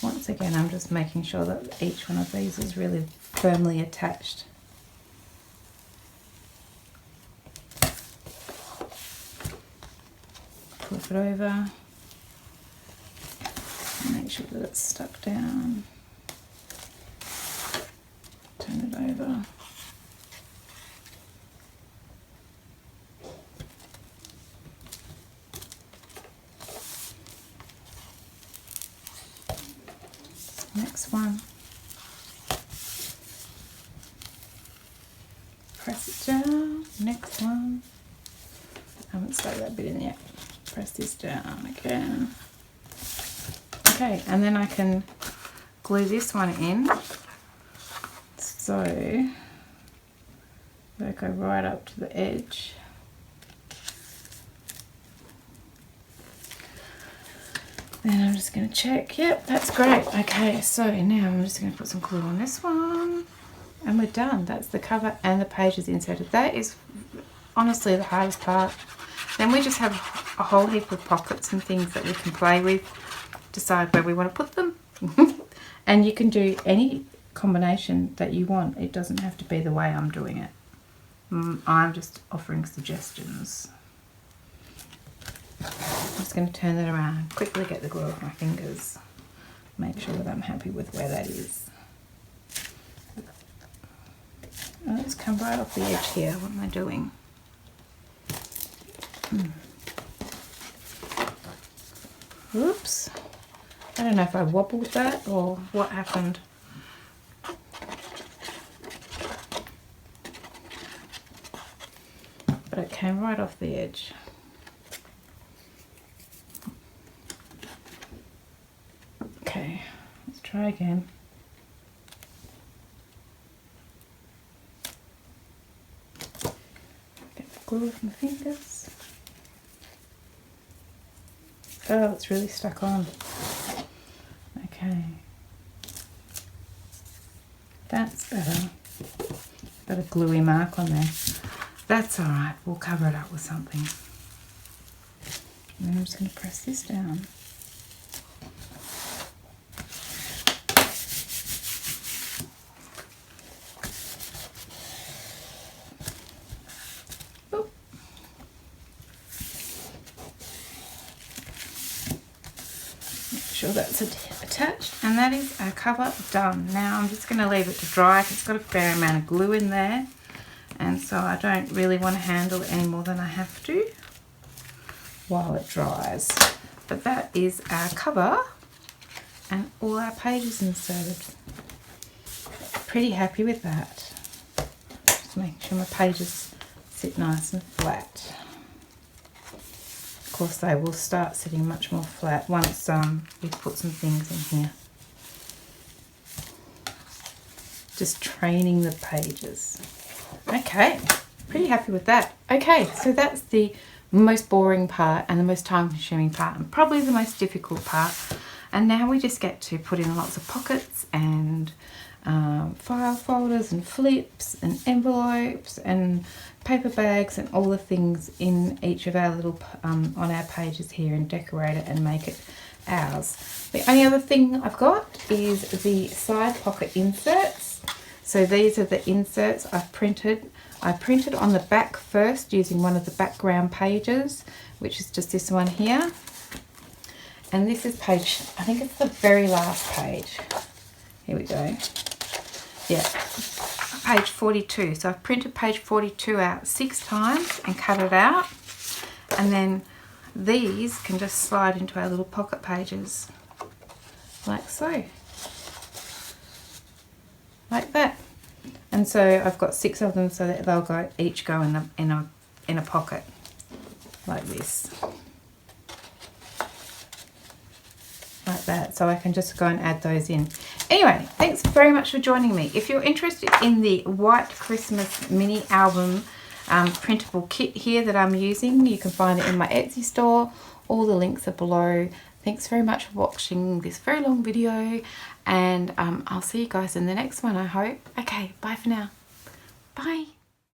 Once again, I'm just making sure that each one of these is really firmly attached. Flip it over. Make sure that it's stuck down. Turn it over. Next one. Press it down. Next one. I haven't stuck that bit in yet. Press this down again. Okay, and then I can glue this one in. So they go right up to the edge. Then I'm just going to check. Yep, that's great. Okay, so now I'm just going to put some glue on this one. And we're done. That's the cover and the pages inserted. That is honestly the hardest part. Then we just have a whole heap of pockets and things that we can play with. Decide where we want to put them. And you can do any combination that you want. It doesn't have to be the way I'm doing it. I'm just offering suggestions. I'm just going to turn that around, quickly get the glue off my fingers, make sure that I'm happy with where that is. And let's come right off the edge here. What am I doing? Oops. I don't know if I wobbled that or what happened. But it came right off the edge. Okay, let's try again. Get the glue off my fingers. Oh, it's really stuck on. Okay. That's better. Got a gluey mark on there. That's alright, we'll cover it up with something. And then I'm just going to press this down. Sure that's attached, and that is our cover done. Now I'm just going to leave it to dry. It's got a fair amount of glue in there, and so I don't really want to handle it any more than I have to while it dries. But that is our cover and all our pages inserted. Pretty happy with that. Just making sure my pages sit nice and flat. Of course they will start sitting much more flat once we put some things in here. Just training the pages. Okay, pretty happy with that. Okay, so that's the most boring part and the most time consuming part and probably the most difficult part. And now we just get to put in lots of pockets and file folders and flips and envelopes and paper bags and all the things in each of our little on our pages here and decorate it and make it ours. The only other thing I've got is the side pocket inserts. So these are the inserts I've printed. I printed on the back first using one of the background pages, which is just this one here. And this is page, I think it's the very last page. Here we go. Yeah, page 42. So I've printed page 42 out 6 times and cut it out. And then these can just slide into our little pocket pages, like so. Like that. And so I've got 6 of them so that they'll each go in a pocket, like this. Like that, so I can just go and add those in. Anyway, thanks very much for joining me. If you're interested in the White Christmas mini album printable kit here that I'm using, you can find it in my Etsy store. All the links are below. Thanks very much for watching this very long video, and I'll see you guys in the next one, I hope. Okay, bye for now. Bye.